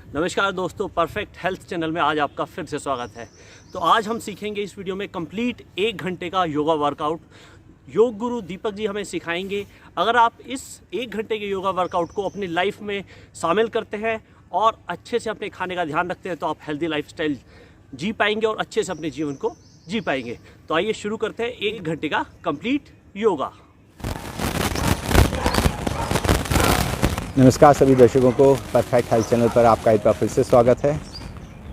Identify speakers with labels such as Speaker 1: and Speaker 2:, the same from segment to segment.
Speaker 1: नमस्कार दोस्तों, perfect health channel में आज आपका फिर से स्वागत है। तो आज हम सीखेंगे इस वीडियो में कंप्लीट 1 घंटे का योगा वर्कआउट। योग गुरु दीपक जी हमें सिखाएंगे। अगर आप इस 1 घंटे के योगा वर्कआउट को अपनी लाइफ में शामिल करते हैं और अच्छे से अपने खाने का ध्यान रखते हैं तो आप हेल्दी लाइफस्टाइल जी पाएंगे और अच्छे से अपने जीवन को जी पाएंगे। तो आइए शुरू करते हैं 1 घंटे का कंप्लीट योगा।
Speaker 2: नमस्कार सभी दर्शकों को परफेक्ट हेल्थ चैनल पर आपका एक बार फिर से स्वागत है।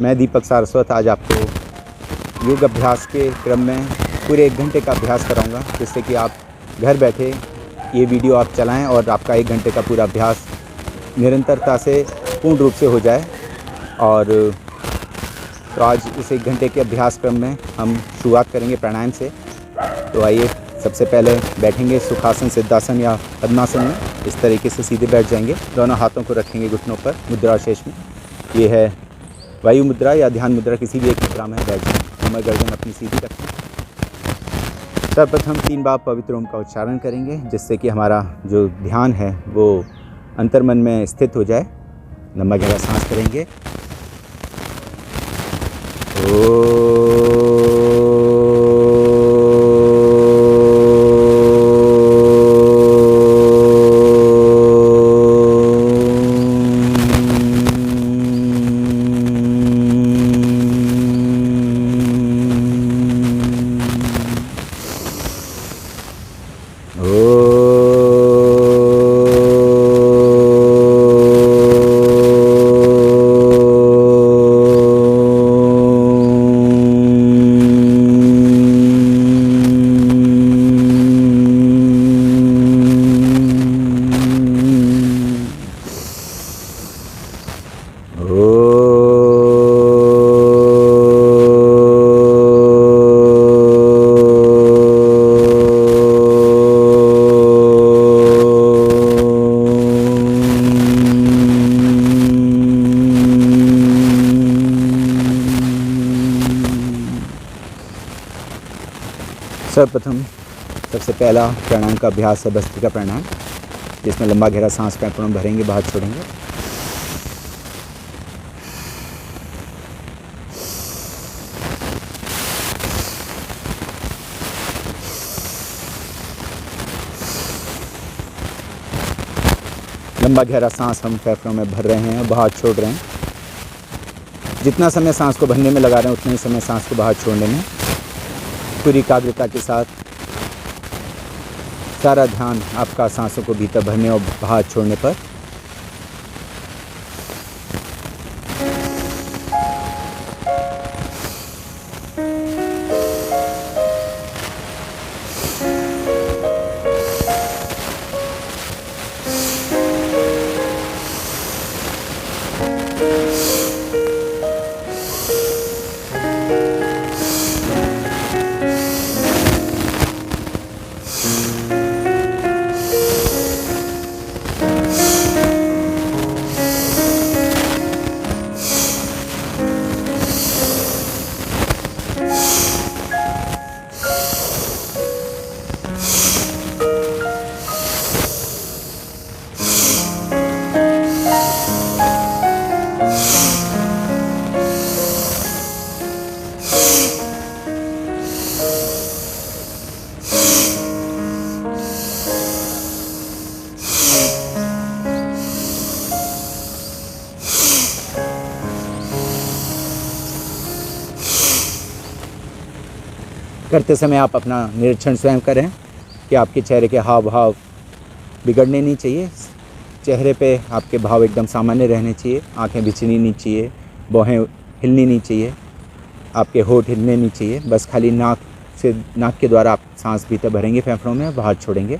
Speaker 2: मैं दीपक सारस्वत आज आपको योग अभ्यास के क्रम में पूरे 1 घंटे का अभ्यास कराऊंगा, जिससे कि आप घर बैठे ये वीडियो आप चलाएं और आपका 1 घंटे का पूरा अभ्यास निरंतरता से पूर्ण रूप से हो जाए। और तो आज इस 1 घंटे के अभ्यास क्रम में हम शुरुआत करेंगे प्राणायाम से। तो आइए, सबसे पहले बैठेंगे सुखासन, सिद्धासन या पद्मासन में। इस तरीके से सीधे बैठ जाएंगे, दोनों हाथों को रखेंगे घुटनों पर मुद्रा शेष में। ये है वायु मुद्रा या ध्यान मुद्रा, किसी भी एक मुद्रा में बैठ जाएं। कमर गर्दन अपनी सीधी रखें। सर्वप्रथम 3 बार पवित्र ओम का उच्चारण करेंगे, जिससे कि हमारा जो ध्यान है वो अंतर्मन में स्थित हो जाए। लंबा गहरा सांस करेंगे। सर्वप्रथम सबसे पहला प्राणायाम का अभ्यास है भस्त्रिका प्राणायाम, जिसमें लंबा गहरा सांस पैंपड़ों में भरेंगे, बाहर छोड़ेंगे। लंबा गहरा सांस हम फेफड़ों में भर रहे हैं, बाहर छोड़ रहे हैं। जितना समय सांस को भरने में लगा रहे हैं, उतना ही समय सांस को बाहर छोड़ने में पूरी एकाग्रता के साथ सारा ध्यान आपका सांसों को भीतर भरने और बाहर छोड़ने पर। करते समय आप अपना निरीक्षण स्वयं करें कि आपके चेहरे के हाव भाव बिगड़ने नहीं चाहिए। चेहरे पे आपके भाव एकदम सामान्य रहने चाहिए। आंखें बिछनी नहीं चाहिए, भौहें हिलनी नहीं चाहिए, आपके होठ हिलने नहीं चाहिए। बस खाली नाक के द्वारा आप सांस भीतर भरेंगे फेफड़ों में, बाहर छोड़ेंगे।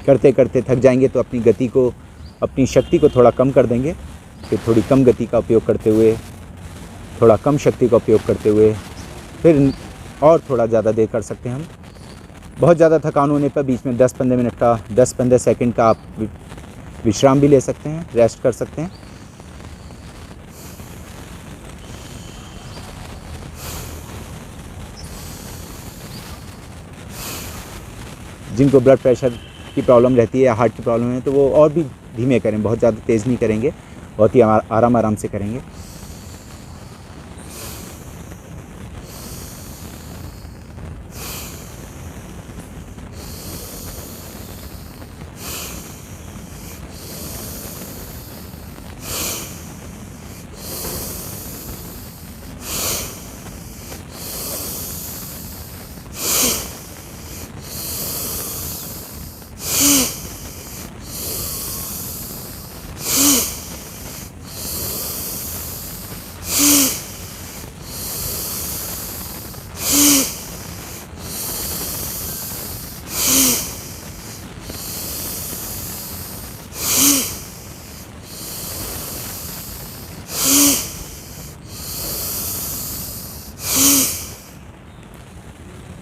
Speaker 2: करते करते थक जाएंगे तो अपनी गति को, अपनी शक्ति को थोड़ा कम कर देंगे। फिर थोड़ी कम गति का उपयोग करते हुए, थोड़ा कम शक्ति का उपयोग करते हुए फिर और थोड़ा ज़्यादा देर कर सकते हैं हम। बहुत ज़्यादा थकान होने पर बीच में 10-15 मिनट का, 10-15 सेकंड का आप विश्राम भी ले सकते हैं, रेस्ट कर सकते हैं। जिनको ब्लड प्रेशर की प्रॉब्लम रहती है या हार्ट की प्रॉब्लम है तो वो और भी धीमे करें, बहुत ज़्यादा तेज़ नहीं करेंगे, बहुत ही आराम आराम से करेंगे।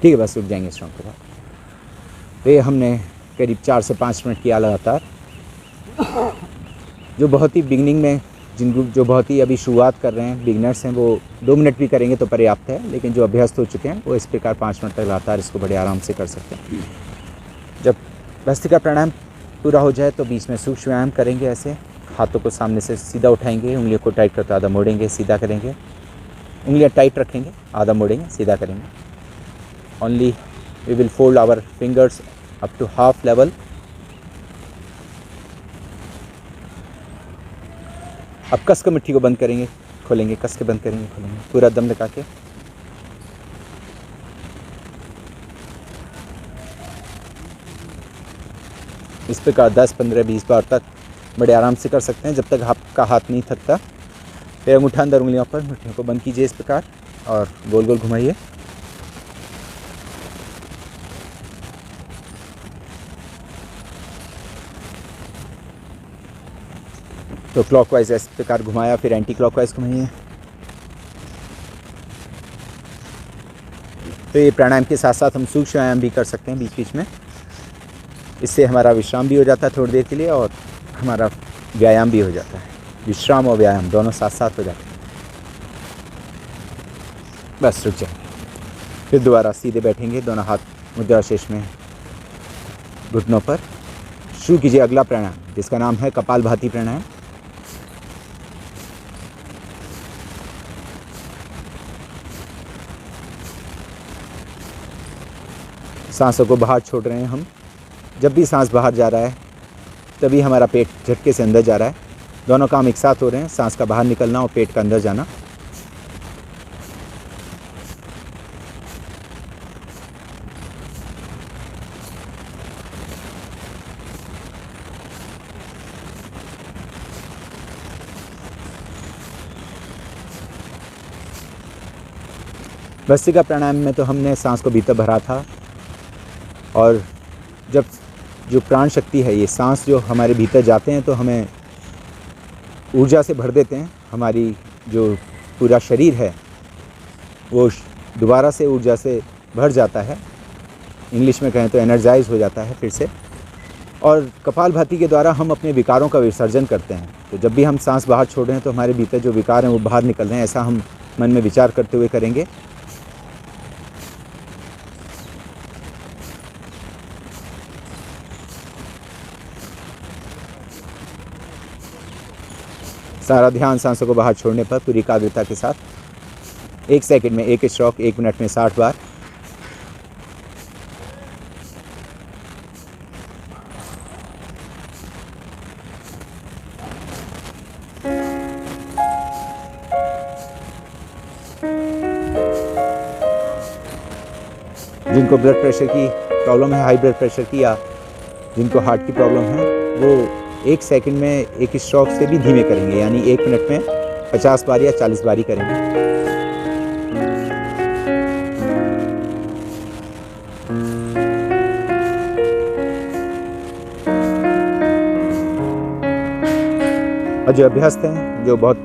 Speaker 2: ठीक है, बस रुक जाएंगे इस राउंड के बाद। तो ये हमने करीब 4 से 5 मिनट किया लगातार। जो बहुत ही बिगनिंग में जो बहुत ही अभी शुरुआत कर रहे हैं, बिगनर्स हैं, वो 2 मिनट भी करेंगे तो पर्याप्त है, लेकिन जो अभ्यस्त हो चुके हैं वो इस प्रकार 5 मिनट तक लगातार इसको बड़े आराम से कर सकते हैं। जब भस्त्रिका प्राणायाम पूरा हो जाए तो बीच में सूक्ष्म व्यायाम करेंगे। ऐसे हाथों को सामने से सीधा उठाएंगे, उंगलियों को टाइट करते आधा मोड़ेंगे, सीधा करेंगे, उंगलियां टाइट रखेंगे, आधा मोड़ेंगे, सीधा करेंगे। Only we will fold our fingers up to half level. अब कस के मुट्ठी को बंद करेंगे, खोलेंगे, कस के बंद करेंगे, खोलेंगे, पूरा दम लगा के। इस प्रकार 10, 15, 20 बार तक बड़े आराम से कर सकते हैं, जब तक आपका हाथ नहीं थकता। फिर अंगूठा अंदर, उंगलियों पर, मुट्ठियों को बंद कीजिए इस प्रकार और गोल गोल घुमाइए। तो क्लॉकवाइज इस प्रकार घुमाया, फिर एंटी क्लॉकवाइज घुमाइए। तो ये प्राणायाम के साथ साथ हम सूक्ष्म व्यायाम भी कर सकते हैं बीच बीच में। इससे हमारा विश्राम भी हो जाता है थोड़ी देर के लिए और हमारा व्यायाम भी हो जाता है। विश्राम और व्यायाम दोनों साथ साथ हो जाते हैं। बस रुक जाए, फिर दोबारा सीधे बैठेंगे, दोनों हाथ मुद्रा शेष में घुटनों पर। शुरू कीजिए अगला प्राणायाम, जिसका नाम है कपालभाति प्राणायाम। सांसों को बाहर छोड़ रहे हैं हम। जब भी सांस बाहर जा रहा है तभी हमारा पेट झटके से अंदर जा रहा है। दोनों काम एक साथ हो रहे हैं, सांस का बाहर निकलना और पेट का अंदर जाना। भस्त्रिका प्राणायाम में तो हमने सांस को भीतर भरा था और जब जो प्राण शक्ति है, ये सांस जो हमारे भीतर जाते हैं तो हमें ऊर्जा से भर देते हैं। हमारी जो पूरा शरीर है वो दोबारा से ऊर्जा से भर जाता है, इंग्लिश में कहें तो एनर्जाइज हो जाता है फिर से। और कपालभाति के द्वारा हम अपने विकारों का विसर्जन करते हैं। तो जब भी हम सांस बाहर छोड़ रहे हैं तो हमारे भीतर जो विकार हैं वो बाहर निकल रहे हैं, ऐसा हम मन में विचार करते हुए करेंगे। सारा ध्यान सांसों को बाहर छोड़ने पर पूरी एकाग्रता के साथ 1 सेकंड में 1 स्ट्रोक, 1 मिनट में 60 बार। जिनको ब्लड प्रेशर की प्रॉब्लम है, हाई ब्लड प्रेशर की, या जिनको हार्ट की प्रॉब्लम है, वो 1 सेकंड में 1 स्ट्रोक से भी धीमे करेंगे, यानी 1 मिनट में 50 बार या 40 बार ही करेंगे। और जो अभ्यस्त हैं, जो बहुत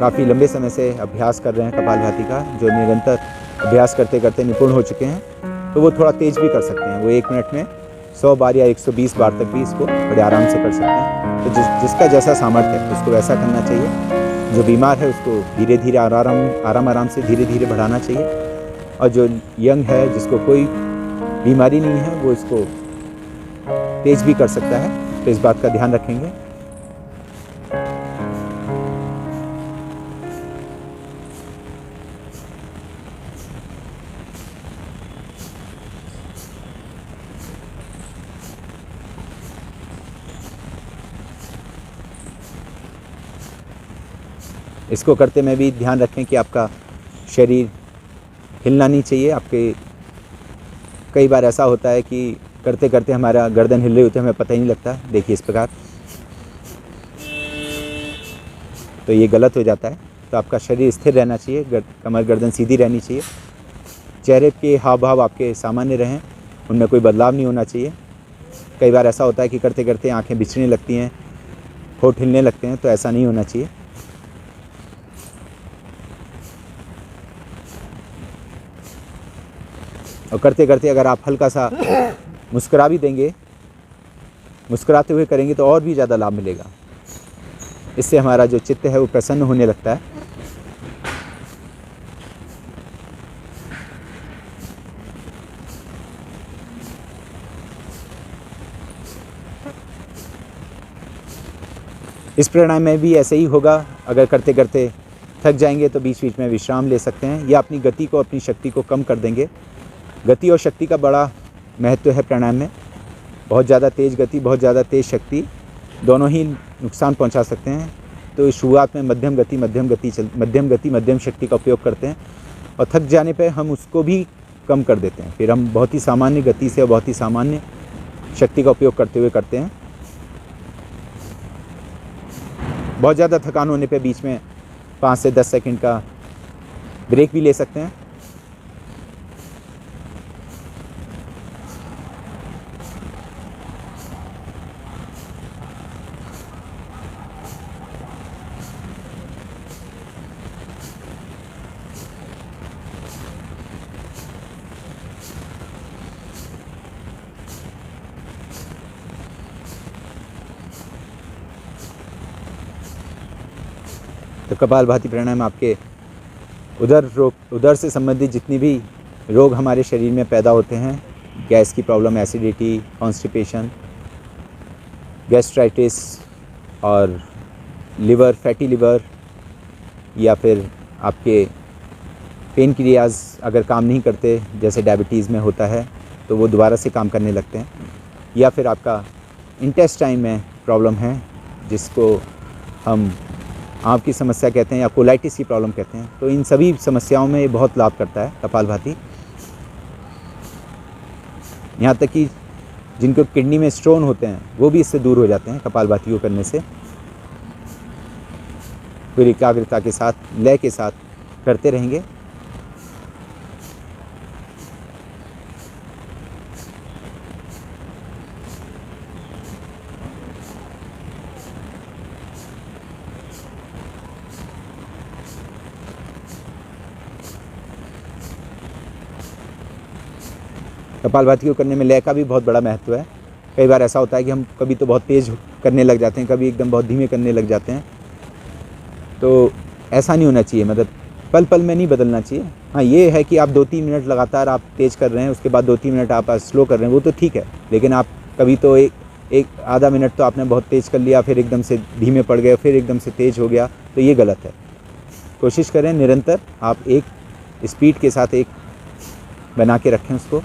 Speaker 2: काफ़ी लंबे समय से अभ्यास कर रहे हैं कपालभाति का, जो निरंतर अभ्यास करते करते निपुण हो चुके हैं, तो वो थोड़ा तेज़ भी कर सकते हैं। वो 1 मिनट में 100 बार या 120 बार तक भी इसको बड़े आराम से कर सकते हैं। तो जिसका जैसा सामर्थ्य है उसको वैसा करना चाहिए। जो बीमार है उसको धीरे धीरे आराम से धीरे धीरे बढ़ाना चाहिए। और जो यंग है, जिसको कोई बीमारी नहीं है वो इसको तेज भी कर सकता है, तो इस बात का ध्यान रखेंगे। इसको करते में भी ध्यान रखें कि आपका शरीर हिलना नहीं चाहिए। आपके कई बार ऐसा होता है कि करते करते हमारा गर्दन हिल रही होती है, हमें पता ही नहीं लगता। देखिए इस प्रकार, तो ये गलत हो जाता है। तो आपका शरीर स्थिर रहना चाहिए, कमर गर्दन सीधी रहनी चाहिए, चेहरे के हाव भाव आपके सामान्य रहें, उनमें कोई बदलाव नहीं होना चाहिए। कई बार ऐसा होता है कि करते करते आंखें बिछने लगती हैं, होठ हिलने लगते हैं, तो ऐसा नहीं होना चाहिए। और करते करते अगर आप हल्का सा मुस्कुरा भी देंगे, मुस्कुराते हुए करेंगे तो और भी ज़्यादा लाभ मिलेगा। इससे हमारा जो चित्त है वो प्रसन्न होने लगता है। इस प्राणायाम में भी ऐसे ही होगा। अगर करते करते थक जाएंगे तो बीच बीच में विश्राम ले सकते हैं, या अपनी गति को, अपनी शक्ति को कम कर देंगे। गति और शक्ति का बड़ा महत्व है प्राणायाम में। बहुत ज़्यादा तेज़ गति, बहुत ज़्यादा तेज़ शक्ति, दोनों ही नुकसान पहुंचा सकते हैं। तो शुरुआत में मध्यम गति मध्यम शक्ति का उपयोग करते हैं, और थक जाने पे हम उसको भी कम कर देते हैं। फिर हम बहुत ही सामान्य गति से और बहुत ही सामान्य शक्ति का उपयोग करते हुए करते हैं। बहुत ज़्यादा थकान होने पे बीच में 5 से 10 सेकंड का ब्रेक भी ले सकते हैं। तो कपालभाति प्राणायाम आपके उदर से संबंधित जितनी भी रोग हमारे शरीर में पैदा होते हैं, गैस की प्रॉब्लम, एसिडिटी, कॉन्स्टिपेशन, गैस्ट्राइटिस और लिवर, फैटी लिवर, या फिर आपके पेन क्रियाज अगर काम नहीं करते, जैसे डायबिटीज़ में होता है, तो वो दोबारा से काम करने लगते हैं। या फिर आपका इंटेस्टाइन में प्रॉब्लम है, जिसको हम आँख की समस्या कहते हैं या कोलाइटिस की प्रॉब्लम कहते हैं, तो इन सभी समस्याओं में ये बहुत लाभ करता है कपालभाति। यहाँ तक कि जिनको किडनी में स्टोन होते हैं वो भी इससे दूर हो जाते हैं कपालभाति को करने से। पूरी एकाग्रता के साथ, लय के साथ करते रहेंगे। कपालभाति को करने में लय का भी बहुत बड़ा महत्व है। कई बार ऐसा होता है कि हम कभी तो बहुत तेज़ करने लग जाते हैं, कभी एकदम बहुत धीमे करने लग जाते हैं। तो ऐसा नहीं होना चाहिए, मतलब पल पल में नहीं बदलना चाहिए। हाँ, ये है कि आप 2-3 मिनट लगातार आप तेज़ कर रहे हैं, उसके बाद 2-3 मिनट आप स्लो कर रहे हैं, वो तो ठीक है। लेकिन आप कभी तो एक आधा मिनट तो आपने बहुत तेज़ कर लिया, फिर एकदम से धीमे पड़ गए, फिर एकदम से तेज़ हो गया, तो ये गलत है। कोशिश करें निरंतर आप एक स्पीड के साथ एक बना के रखें उसको।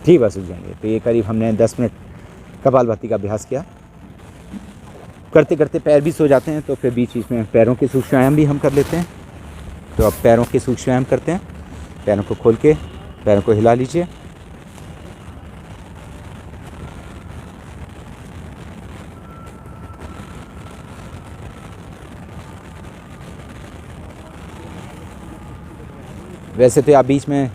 Speaker 2: ठीक बार सूख जाएंगे। तो ये करीब हमने 10 मिनट कपालभाति का अभ्यास किया। करते करते पैर भी सो जाते हैं, तो फिर बीच बीच में पैरों के सूक्ष्म व्यायाम भी हम कर लेते हैं। तो अब पैरों के सूक्ष्म व्यायाम करते हैं। पैरों को खोल के पैरों को हिला लीजिए। वैसे तो आप बीच में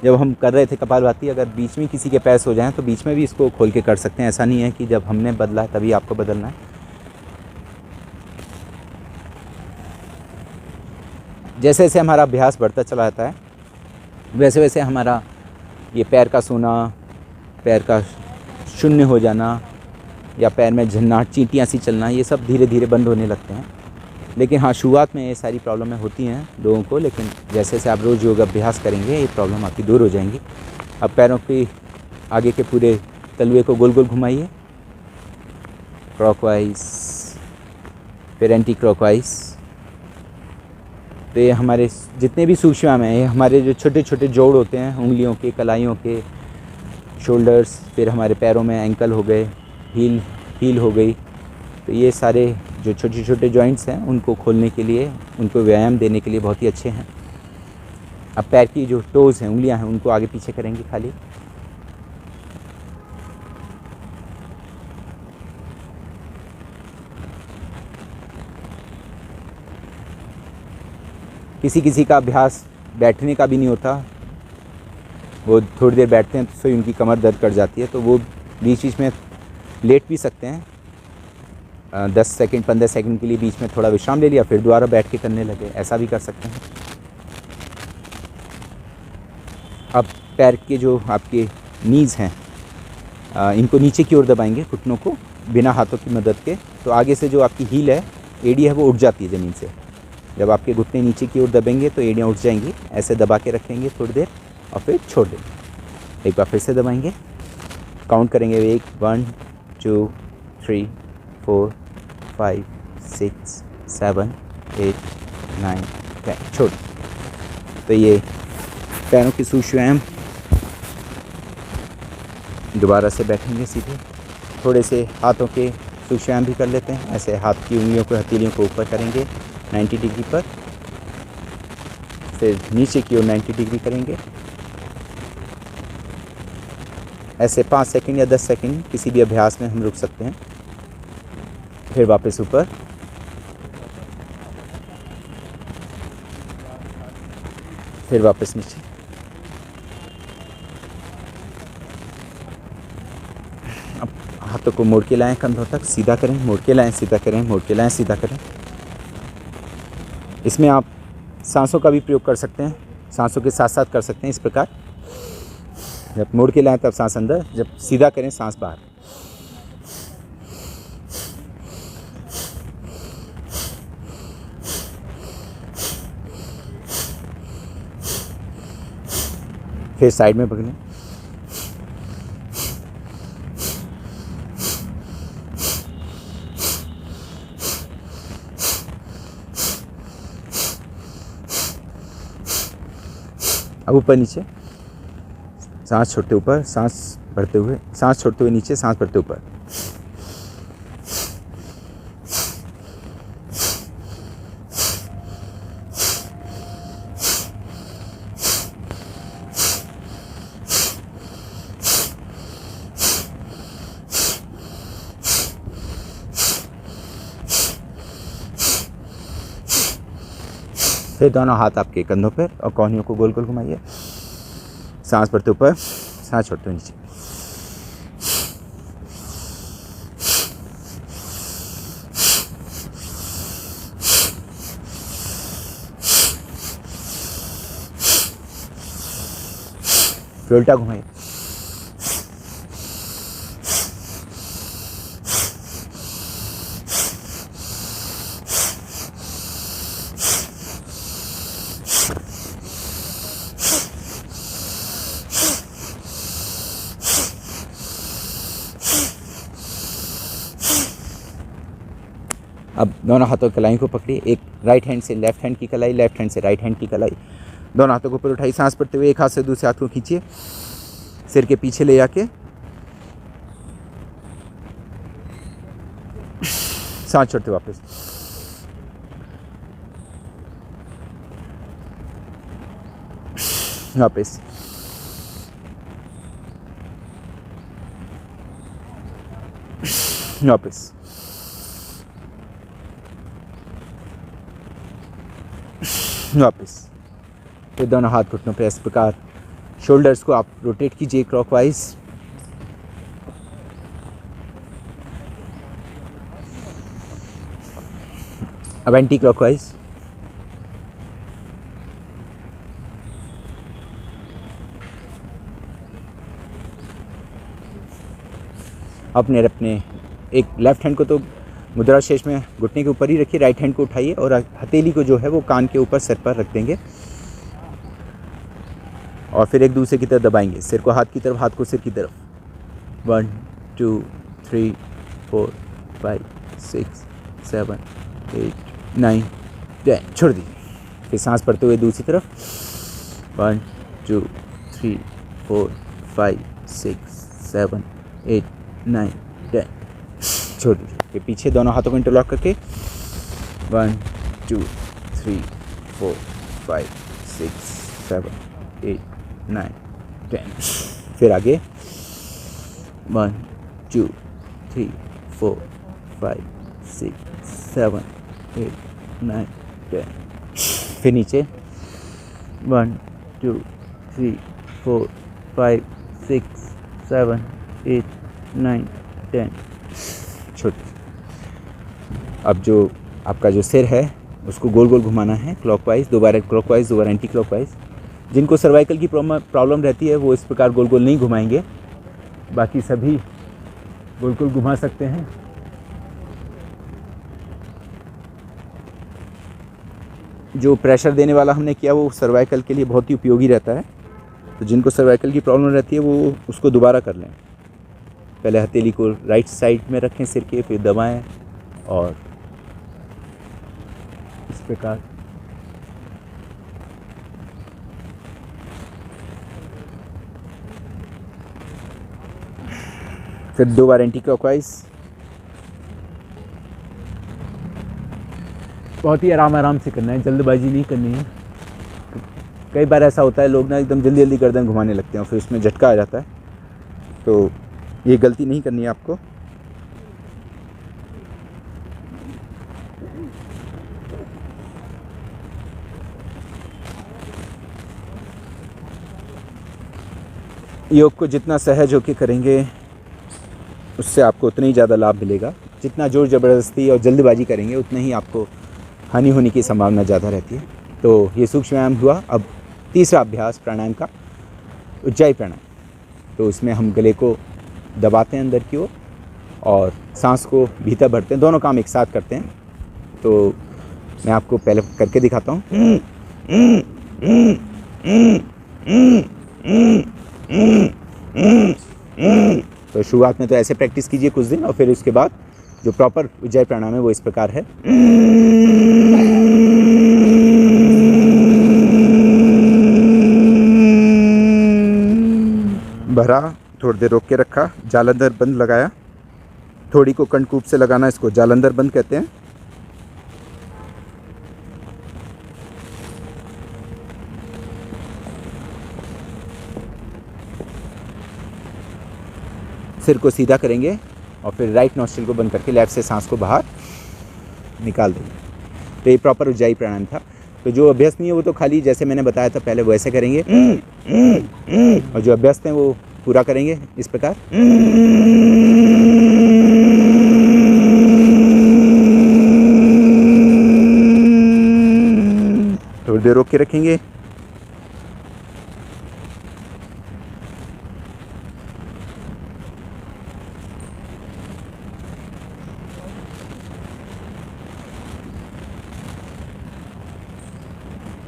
Speaker 2: जब हम कर रहे थे कपालभाति, अगर बीच में किसी के पैर सो जाएं तो बीच में भी इसको खोल के कर सकते हैं। ऐसा नहीं है कि जब हमने बदला है तभी आपको बदलना है। जैसे जैसे हमारा अभ्यास बढ़ता चला जाता है, वैसे वैसे हमारा ये पैर का सोना, पैर का शून्य हो जाना, या पैर में झन्नाट, चींटियाँ सी चलना, ये सब धीरे धीरे बंद होने लगते हैं। लेकिन हाँ, शुरुआत में ये सारी प्रॉब्लमें होती हैं लोगों को, लेकिन जैसे जैसे आप रोज़ योग अभ्यास करेंगे ये प्रॉब्लम आपकी दूर हो जाएंगी। अब पैरों के आगे के पूरे तलवे को गोल गोल घुमाइए, क्लॉकवाइज फिर एंटी क्लॉकवाइज। तो ये हमारे जितने भी सूक्ष्म व्यायाम हैं, ये हमारे जो छोटे छोटे जोड़ होते हैं उंगलियों के, कलाइयों के, शोल्डर्स, फिर हमारे पैरों में एंकल हो गए, हील हो गई। तो ये सारे जो छोटे छोटे जॉइंट्स हैं उनको खोलने के लिए, उनको व्यायाम देने के लिए बहुत ही अच्छे हैं। अब पैर की जो टोज़ हैं, उंगलियां हैं, उनको आगे पीछे करेंगे खाली। किसी किसी का अभ्यास बैठने का भी नहीं होता, वो थोड़ी देर बैठते हैं तो उनकी कमर दर्द कर जाती है, तो वो बीच बीच में लेट भी सकते हैं। 10 सेकंड 15 सेकंड के लिए बीच में थोड़ा विश्राम ले लिया, फिर दोबारा बैठ के करने लगे, ऐसा भी कर सकते हैं। अब पैर के जो आपके नीज़ हैं, इनको नीचे की ओर दबाएंगे, घुटनों को बिना हाथों की मदद के। तो आगे से जो आपकी हील है, एड़ी है, वो उठ जाती है ज़मीन से। जब आपके घुटने नीचे की ओर दबेंगे तो एड़ियाँ उठ जाएंगी। ऐसे दबा के रखेंगे थोड़ी देर और फिर छोड़ देंगे। एक बार फिर से दबाएंगे, काउंट करेंगे 1 2 3 4 5 6 7 8 9 10, छोड़। तो ये पैरों की सूक्ष्म व्यायाम। दोबारा से बैठेंगे सीधे, थोड़े से हाथों के सूक्ष्म व्यायाम भी कर लेते हैं। ऐसे हाथ की उंगलियों को, हथेलियों को ऊपर करेंगे 90 डिग्री पर, फिर नीचे की ओर 90 डिग्री करेंगे। ऐसे 5 सेकंड या 10 सेकंड किसी भी अभ्यास में हम रुक सकते हैं। फिर वापस ऊपर, फिर वापस नीचे। अब हाथों को मोड़ के लाएं कंधों तक, सीधा करें, मोड़ के लाएं, सीधा करें, मोड़ के लाएं, सीधा करें। इसमें आप सांसों का भी प्रयोग कर सकते हैं, सांसों के साथ साथ कर सकते हैं इस प्रकार। जब मोड़ के लाएं तब सांस अंदर, जब सीधा करें सांस बाहर। फिर साइड में पकड़ें। अब ऊपर नीचे, सांस छोड़ते ऊपर, सांस बढ़ते हुए, सांस छोड़ते हुए नीचे, सांस बढ़ते ऊपर। फिर दोनों हाथ आपके कंधों पर और कोहनियों को गोल गोल घुमाइए। सांस बढ़ते ऊपर, सांस छोड़ते नीचे। फिर उल्टा घुमाइए। अब दोनों हाथों की कलाई को पकड़िए, एक राइट हैंड से लेफ्ट हैंड की कलाई, लेफ्ट हैंड से राइट हैंड की कलाई। दोनों हाथों को ऊपर उठाइए, सांस पड़ते हुए एक हाथ से दूसरे हाथ को खींचिए, सिर के पीछे ले जाके सांस छोड़ते वापस। वापस। वापस। वापस। फिर दोनों हाथ घुटनों पे इस प्रकार शोल्डर्स को आप रोटेट कीजिए क्लॉकवाइज। अब एंटी क्लॉकवाइज। अपने एक लेफ्ट हैंड को तो मुद्रा शेष में घुटने के ऊपर ही रखिए, राइट हैंड को उठाइए और हथेली को जो है वो कान के ऊपर सिर पर रख देंगे और फिर एक दूसरे की तरफ दबाएंगे। सिर को हाथ की तरफ, हाथ को सिर की तरफ। 1 2 3 4 5 6 7 8 9 10। छोड़ दीजिए। फिर सांस भरते हुए दूसरी तरफ। 1 2 3 4 5 6 7 8 9 10। छोड़ दीजिए। फिर पीछे दोनों हाथों को इंटरलॉक करके 1 2 3 4 5 6 7 8 9 10। फिर आगे 1 2 3 4 5 6 7 8 9 10। फिर नीचे 1 2 3 4 5 6 7 8 9 10। छोटे। अब जो आपका जो सिर है उसको गोल गोल घुमाना है क्लॉकवाइज, 2 बार क्लॉकवाइज 2 बार एंटी क्लॉकवाइज। जिनको सर्वाइकल की प्रॉब्लम रहती है वो इस प्रकार गोल गोल नहीं घुमाएंगे, बाकी सभी गोल गोल घुमा सकते हैं। जो प्रेशर देने वाला हमने किया वो सर्वाइकल के लिए बहुत ही उपयोगी रहता है। तो जिनको सर्वाइकल की प्रॉब्लम रहती है वो उसको दोबारा कर लें। पहले हथेली को राइट साइड में रखें सिर के, फिर दबाएं और इस प्रकार फिर 2 बार एंटी क्लॉकवाइज। बहुत ही आराम से करना है, जल्दबाजी नहीं करनी है। कई बार ऐसा होता है लोग ना एकदम जल्दी जल्दी गर्दन घुमाने लगते हैं और फिर उसमें झटका आ जाता है, तो ये गलती नहीं करनी है आपको। योग को जितना सहज होकर करेंगे उससे आपको उतना ही ज़्यादा लाभ मिलेगा। जितना जोर ज़बरदस्ती और जल्दबाजी करेंगे उतना ही आपको हानि होने की संभावना ज़्यादा रहती है। तो ये सूक्ष्म व्यायाम हुआ। अब तीसरा अभ्यास प्राणायाम का, उज्जाई प्राणायाम। तो उसमें हम गले को दबाते हैं अंदर की ओर और सांस को भीतर भरते हैं। दोनों काम एक साथ करते हैं। तो मैं आपको पहले करके दिखाता हूँ। तो शुरुआत में तो ऐसे प्रैक्टिस कीजिए कुछ दिन और फिर उसके बाद जो प्रॉपर उज्जाई प्राणायाम है वो इस प्रकार है। भरा, थोड़ी देर रोक के रखा, जालंधर बंद लगाया। थोड़ी को कंठकूप से लगाना, इसको जालंधर बंद कहते हैं। सिर को सीधा करेंगे और फिर राइट नॉस्ट्रिल को बंद करके लेफ्ट से सांस को बाहर निकाल देंगे। तो ये प्रॉपर उज्जाई प्राणायाम था। तो जो अभ्यस्त नहीं है वो तो खाली जैसे मैंने बताया था पहले वैसे करेंगे, और जो अभ्यस्त हैं वो पूरा करेंगे इस प्रकार। थोड़ी देर रोक के रखेंगे।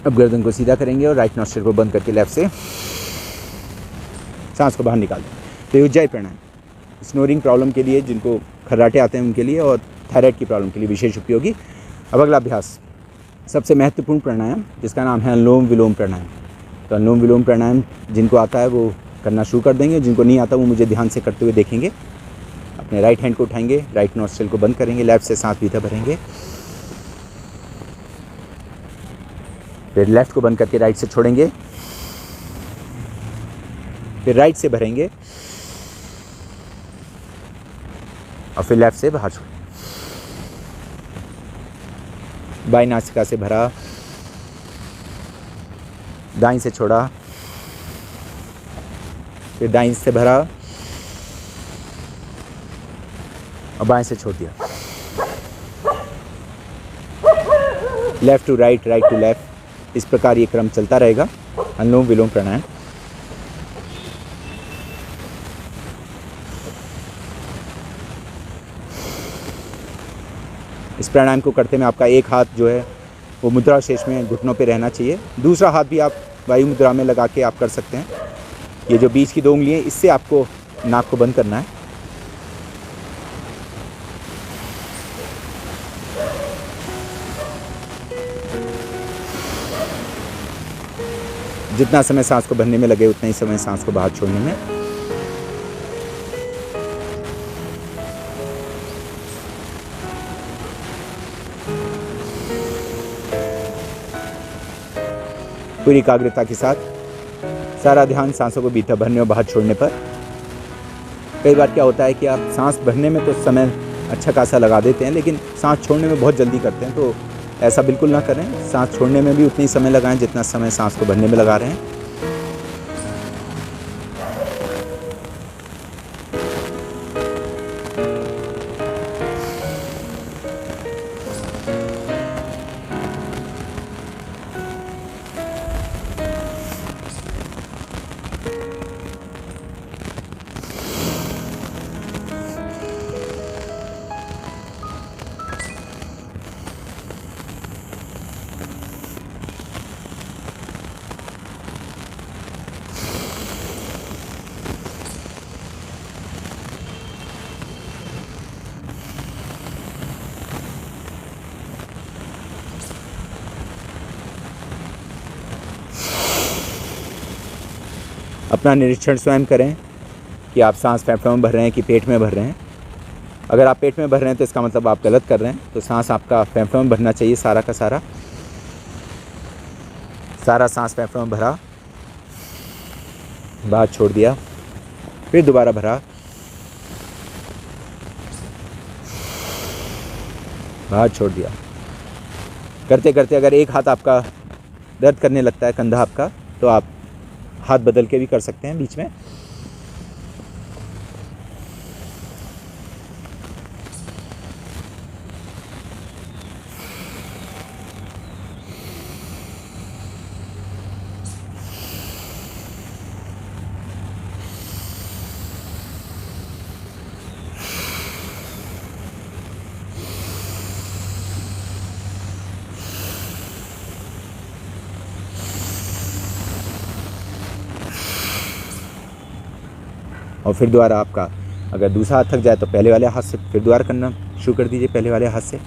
Speaker 2: अब गर्दन को सीधा करेंगे और राइट नॉस्ट्रिल को बंद करके लेफ्ट से सांस को बाहर निकाल दें। तो उज्जाई प्राणायाम स्नोरिंग प्रॉब्लम के लिए, जिनको खर्राटे आते हैं उनके लिए, और थायराइड की प्रॉब्लम के लिए विशेष उपयोगी। अब अगला अभ्यास, सबसे महत्वपूर्ण प्राणायाम जिसका नाम है अनुलोम विलोम प्राणायाम। तो अनुलोम विलोम प्राणायाम जिनको आता है वो करना शुरू कर देंगे। जिनको नहीं आता वो मुझे ध्यान से करते हुए देखेंगे। अपने राइट हैंड को उठाएंगे, राइट नोस्ट्रिल को बंद करेंगे, लेफ़्ट से सांस भीतर भरेंगे, फिर लेफ़्ट को बंद करके राइट से छोड़ेंगे, फिर राइट से भरेंगे और फिर लेफ़्ट से बाहर छोड़ेंगे। बाईं नासिका से भरा, दाईं से छोड़ा, फिर दाईं से भरा और बाएं से छोड़ दिया। Left to right, right to left, इस प्रकार ये क्रम चलता रहेगा। अनुलोम विलोम प्राणायाम। इस प्राणायाम को करते में आपका एक हाथ जो है वो मुद्रा शेष में घुटनों पे रहना चाहिए। दूसरा हाथ भी आप वायु मुद्रा में लगा के आप कर सकते हैं। ये जो बीच की 2 उंगलियां, इससे आपको नाक को बंद करना है। जितना समय सांस को भरने में लगे उतना ही समय सांस को बाहर छोड़ने में। पूरी एकाग्रता के साथ सारा ध्यान सांसों को भीतर भरने और बाहर छोड़ने पर। कई बार क्या होता है कि आप सांस भरने में तो समय अच्छा खासा लगा देते हैं, लेकिन सांस छोड़ने में बहुत जल्दी करते हैं। तो ऐसा बिल्कुल ना करें। सांस छोड़ने में भी उतना ही समय लगाएं जितना समय सांस को भरने में लगा रहे हैं। अपना निरीक्षण स्वयं करें कि आप सांस फेफड़ों में भर रहे हैं कि पेट में भर रहे हैं। अगर आप पेट में भर रहे हैं तो इसका मतलब आप गलत कर रहे हैं। तो सांस आपका फेफड़ों में भरना चाहिए, सारा का सारा। सारा सांस फेफड़ों में भरा, बाहर छोड़ दिया, फिर दोबारा भरा, बाहर छोड़ दिया। करते करते अगर एक हाथ आपका दर्द करने लगता है, कंधा आपका, तो आप हाथ बदल के भी कर सकते हैं बीच में। और फिर दोबारा आपका अगर दूसरा हाथ थक जाए तो पहले वाले हाथ से फिर दोबारा करना शुरू कर दीजिए, पहले वाले हाथ से।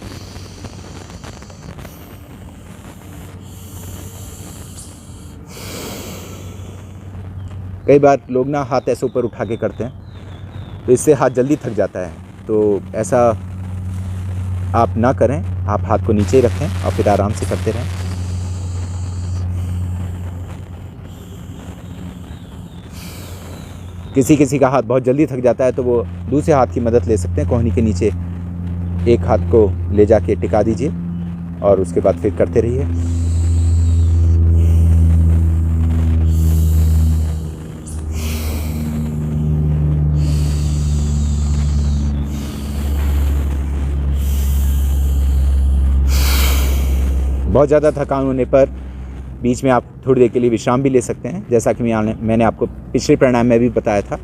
Speaker 2: कई बार लोग ना हाथ ऐसे ऊपर उठा के करते हैं तो इससे हाथ जल्दी थक जाता है। तो ऐसा आप ना करें, आप हाथ को नीचे ही रखें और फिर आराम से करते रहें। किसी किसी का हाथ बहुत जल्दी थक जाता है तो वो दूसरे हाथ की मदद ले सकते हैं। कोहनी के नीचे एक हाथ को ले जाके टिका दीजिए और उसके बाद फिर करते रहिए। बहुत ज़्यादा थकान होने पर बीच में आप थोड़ी देर के लिए विश्राम भी ले सकते हैं, जैसा कि मैंने आपको पिछले प्राणायाम में भी बताया था।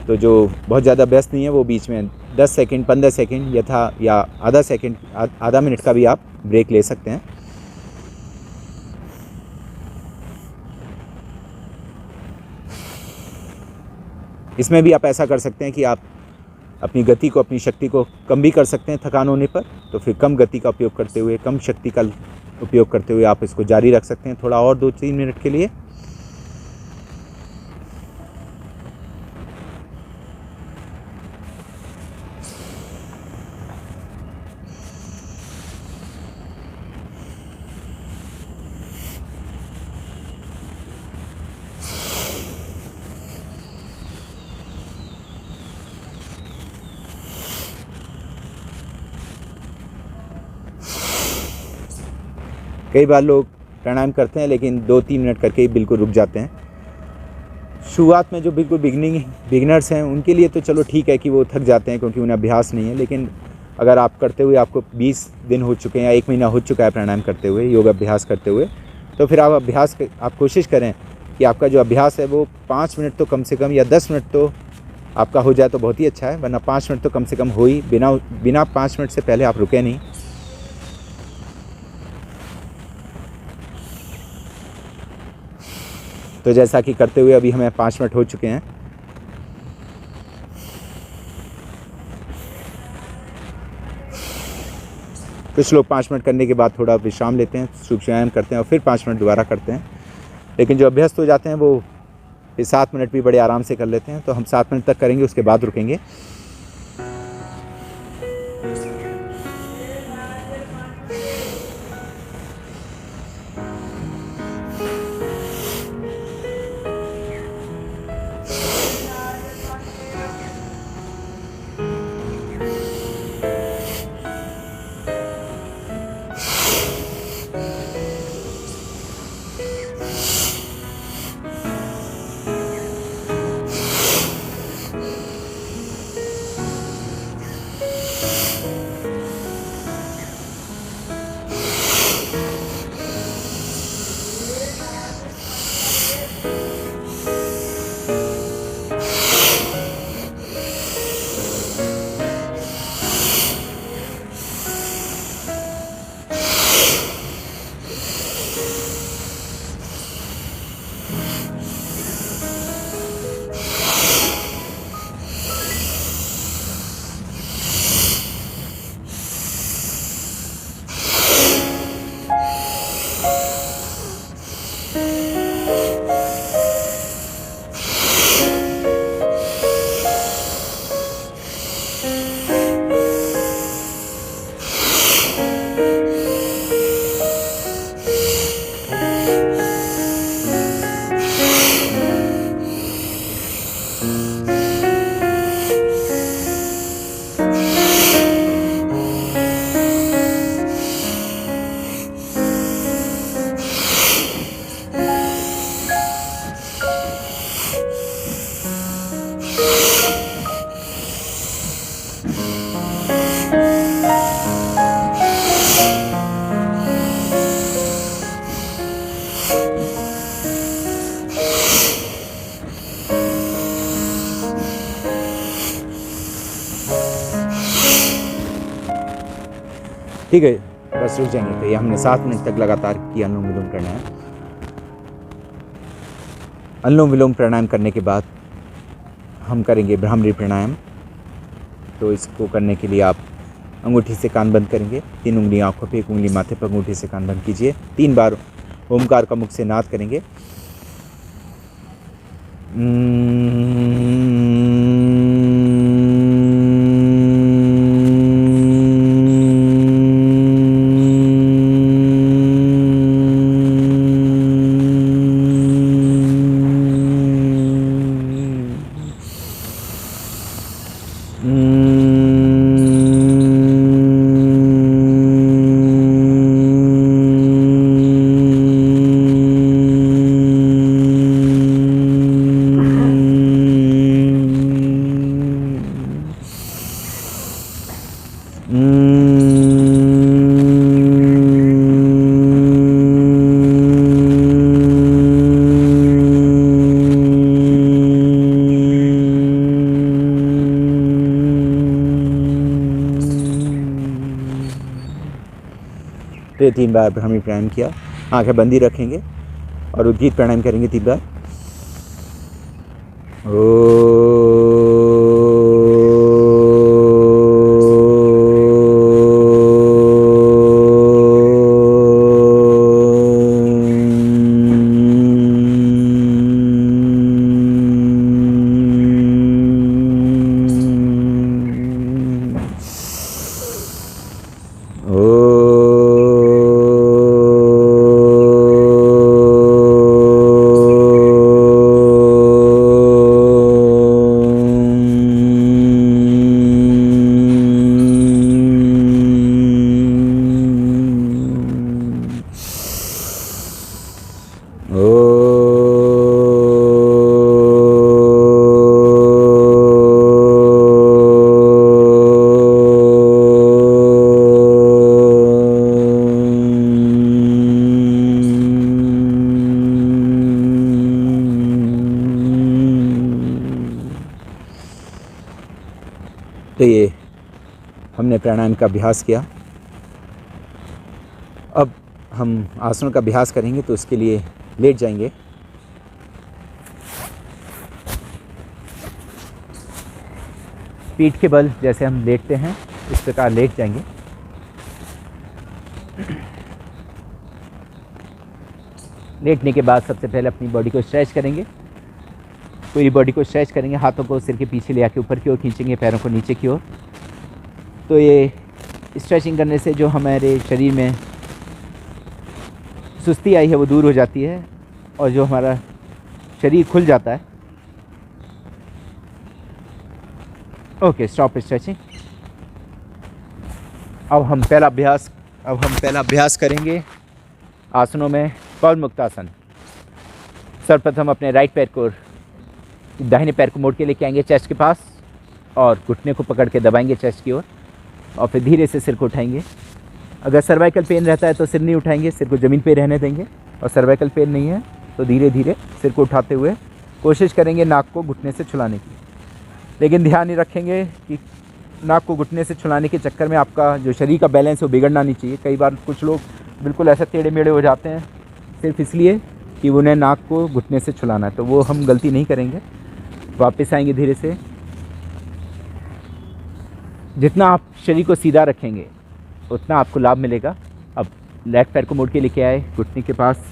Speaker 2: तो जो बहुत ज़्यादा व्यस्त नहीं है वो बीच में 10 सेकंड, 15 सेकंड या आधा सेकंड, आधा मिनट का भी आप ब्रेक ले सकते हैं। इसमें भी आप ऐसा कर सकते हैं कि आप अपनी गति को, अपनी शक्ति को कम भी कर सकते हैं थकान होने पर। तो फिर कम गति का उपयोग करते हुए, कम शक्ति का उपयोग करते हुए आप इसको जारी रख सकते हैं थोड़ा और 2-3 मिनट के लिए। कई बार लोग प्राणायाम करते हैं लेकिन 2-3 मिनट करके ही बिल्कुल रुक जाते हैं। शुरुआत में जो बिल्कुल बिगिनर्स हैं उनके लिए तो चलो ठीक है कि वो थक जाते हैं क्योंकि उन्हें अभ्यास नहीं है। लेकिन अगर आप करते हुए आपको 20 दिन हो चुके हैं या 1 महीना हो चुका है प्राणायाम करते हुए, योग अभ्यास करते हुए, तो फिर आप कोशिश करें कि आपका जो अभ्यास है वो 5 मिनट तो कम से कम या 10 मिनट तो आपका हो जाए तो बहुत ही अच्छा है, वरना 5 मिनट तो कम से कम हो ही, बिना 5 मिनट से पहले आप रुके नहीं। तो जैसा कि करते हुए अभी हमें 5 मिनट हो चुके हैं। कुछ लोग 5 मिनट करने के बाद थोड़ा विश्राम लेते हैं, सूक्ष्म व्यायाम करते हैं और फिर 5 मिनट दोबारा करते हैं। लेकिन जो अभ्यस्त हो जाते हैं वो फिर 7 मिनट भी बड़े आराम से कर लेते हैं। तो हम 7 मिनट तक करेंगे, उसके बाद रुकेंगे। ठीक है, बस रुक जाएंगे। तो ये हमने 7 मिनट तक लगातार किया अनुलोम विलोम प्राणायाम। अनुलोम विलोम प्राणायाम करने के बाद हम करेंगे भ्रामरी प्राणायाम। तो इसको करने के लिए आप अंगूठी से कान बंद करेंगे, 3 उंगली आंखों पे, 1 उंगली माथे पर, अंगूठी से कान बंद कीजिए। 3 बार ओमकार का मुख से नाद करेंगे। तो 3 बार भ्रामरी प्राणायाम किया। आंखें बंदी रखेंगे और उद्गीत प्राणायाम करेंगे 3 बार। हमने प्राणायाम का अभ्यास किया। अब हम आसनों का अभ्यास करेंगे, तो उसके लिए लेट जाएंगे। पीठ के बल जैसे हम लेटते हैं इस प्रकार लेट जाएंगे। लेटने के बाद सबसे पहले अपनी बॉडी को स्ट्रेच करेंगे, पूरी बॉडी को स्ट्रेच करेंगे। हाथों को सिर के पीछे ले आके ऊपर की ओर खींचेंगे, पैरों को नीचे की ओर। तो ये स्ट्रेचिंग करने से जो हमारे शरीर में सुस्ती आई है वो दूर हो जाती है और जो हमारा शरीर खुल जाता है। Okay, stop stretching. अब हम पहला अभ्यास करेंगे आसनों में पवन मुक्तासन। सर्वप्रथम अपने राइट पैर को, दाहिने पैर को मोड़ के लेके आएंगे चेस्ट के पास और घुटने को पकड़ के दबाएंगे चेस्ट की ओर और फिर धीरे से सिर को उठाएंगे। अगर सर्वाइकल पेन रहता है तो सिर नहीं उठाएंगे, सिर को ज़मीन पे रहने देंगे। और सर्वाइकल पेन नहीं है तो धीरे धीरे सिर को उठाते हुए कोशिश करेंगे नाक को घुटने से छुलाने की। लेकिन ध्यान नहीं रखेंगे कि नाक को घुटने से छुलाने के चक्कर में आपका जो शरीर का बैलेंस है वो बिगड़ना नहीं चाहिए। कई बार कुछ लोग बिल्कुल ऐसे टेढ़े मेढ़े हो जाते हैं सिर्फ इसलिए कि उन्हें नाक को घुटने से छुलाना है, तो वो हम गलती नहीं करेंगे। वापस आएंगे धीरे से। जितना आप शरीर को सीधा रखेंगे उतना आपको लाभ मिलेगा। अब लेफ्ट पैर को मोड़ के लेके आए, घुटने के पास,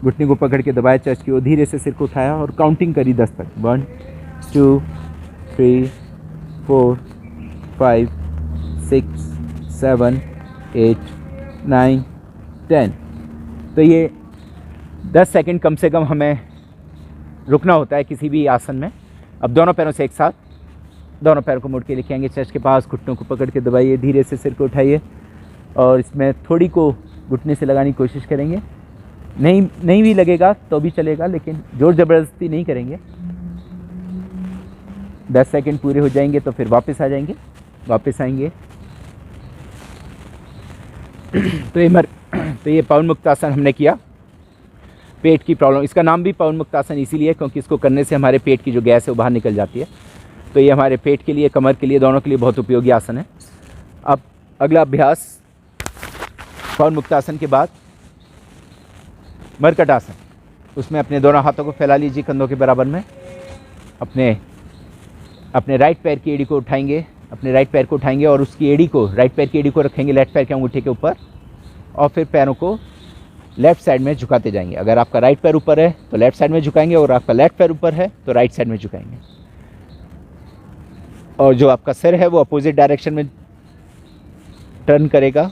Speaker 2: घुटने को पकड़ के दबाए चेस्ट की ओर, धीरे से सिर को उठाया और काउंटिंग करी 10 तक। 1 2 3 4 5 6 7 8 9 10। तो ये 10 सेकंड कम से कम हमें रुकना होता है किसी भी आसन में। अब दोनों पैरों से एक साथ, दोनों पैरों को मोड़ के लेके आएंगे चेस्ट के पास, घुटनों को पकड़ के दबाइए, धीरे से सिर को उठाइए और इसमें थोड़ी को घुटने से लगाने की कोशिश करेंगे। नहीं भी लगेगा तो भी चलेगा, लेकिन जोर ज़बरदस्ती नहीं करेंगे। 10 सेकंड पूरे हो जाएंगे तो फिर वापस आ जाएंगे, वापस आएंगे। तो ये पवन मुक्तासन हमने किया। पेट की प्रॉब्लम, इसका नाम भी पवन मुक्तासन इसीलिए क्योंकि इसको करने से हमारे पेट की जो गैस है वो बाहर निकल जाती है। तो ये हमारे पेट के लिए, कमर के लिए, दोनों के लिए बहुत उपयोगी आसन है। अब अगला अभ्यास पवन मुक्तासन के बाद मरकट आसन। उसमें अपने दोनों हाथों को फैला लीजिए कंधों के बराबर में। अपने राइट पैर की एड़ी को उठाएंगे, अपने राइट पैर को उठाएंगे और उसकी एड़ी को, राइट पैर की एड़ी को रखेंगे लेफ्ट पैर के अंगूठे के ऊपर और फिर पैरों को लेफ्ट साइड में झुकाते जाएंगे। अगर आपका राइट पैर ऊपर है तो लेफ्ट साइड में झुकाएंगे और आपका लेफ्ट पैर ऊपर है तो राइट साइड में झुकाएंगे। और जो आपका सिर है वो अपोजिट डायरेक्शन में टर्न करेगा।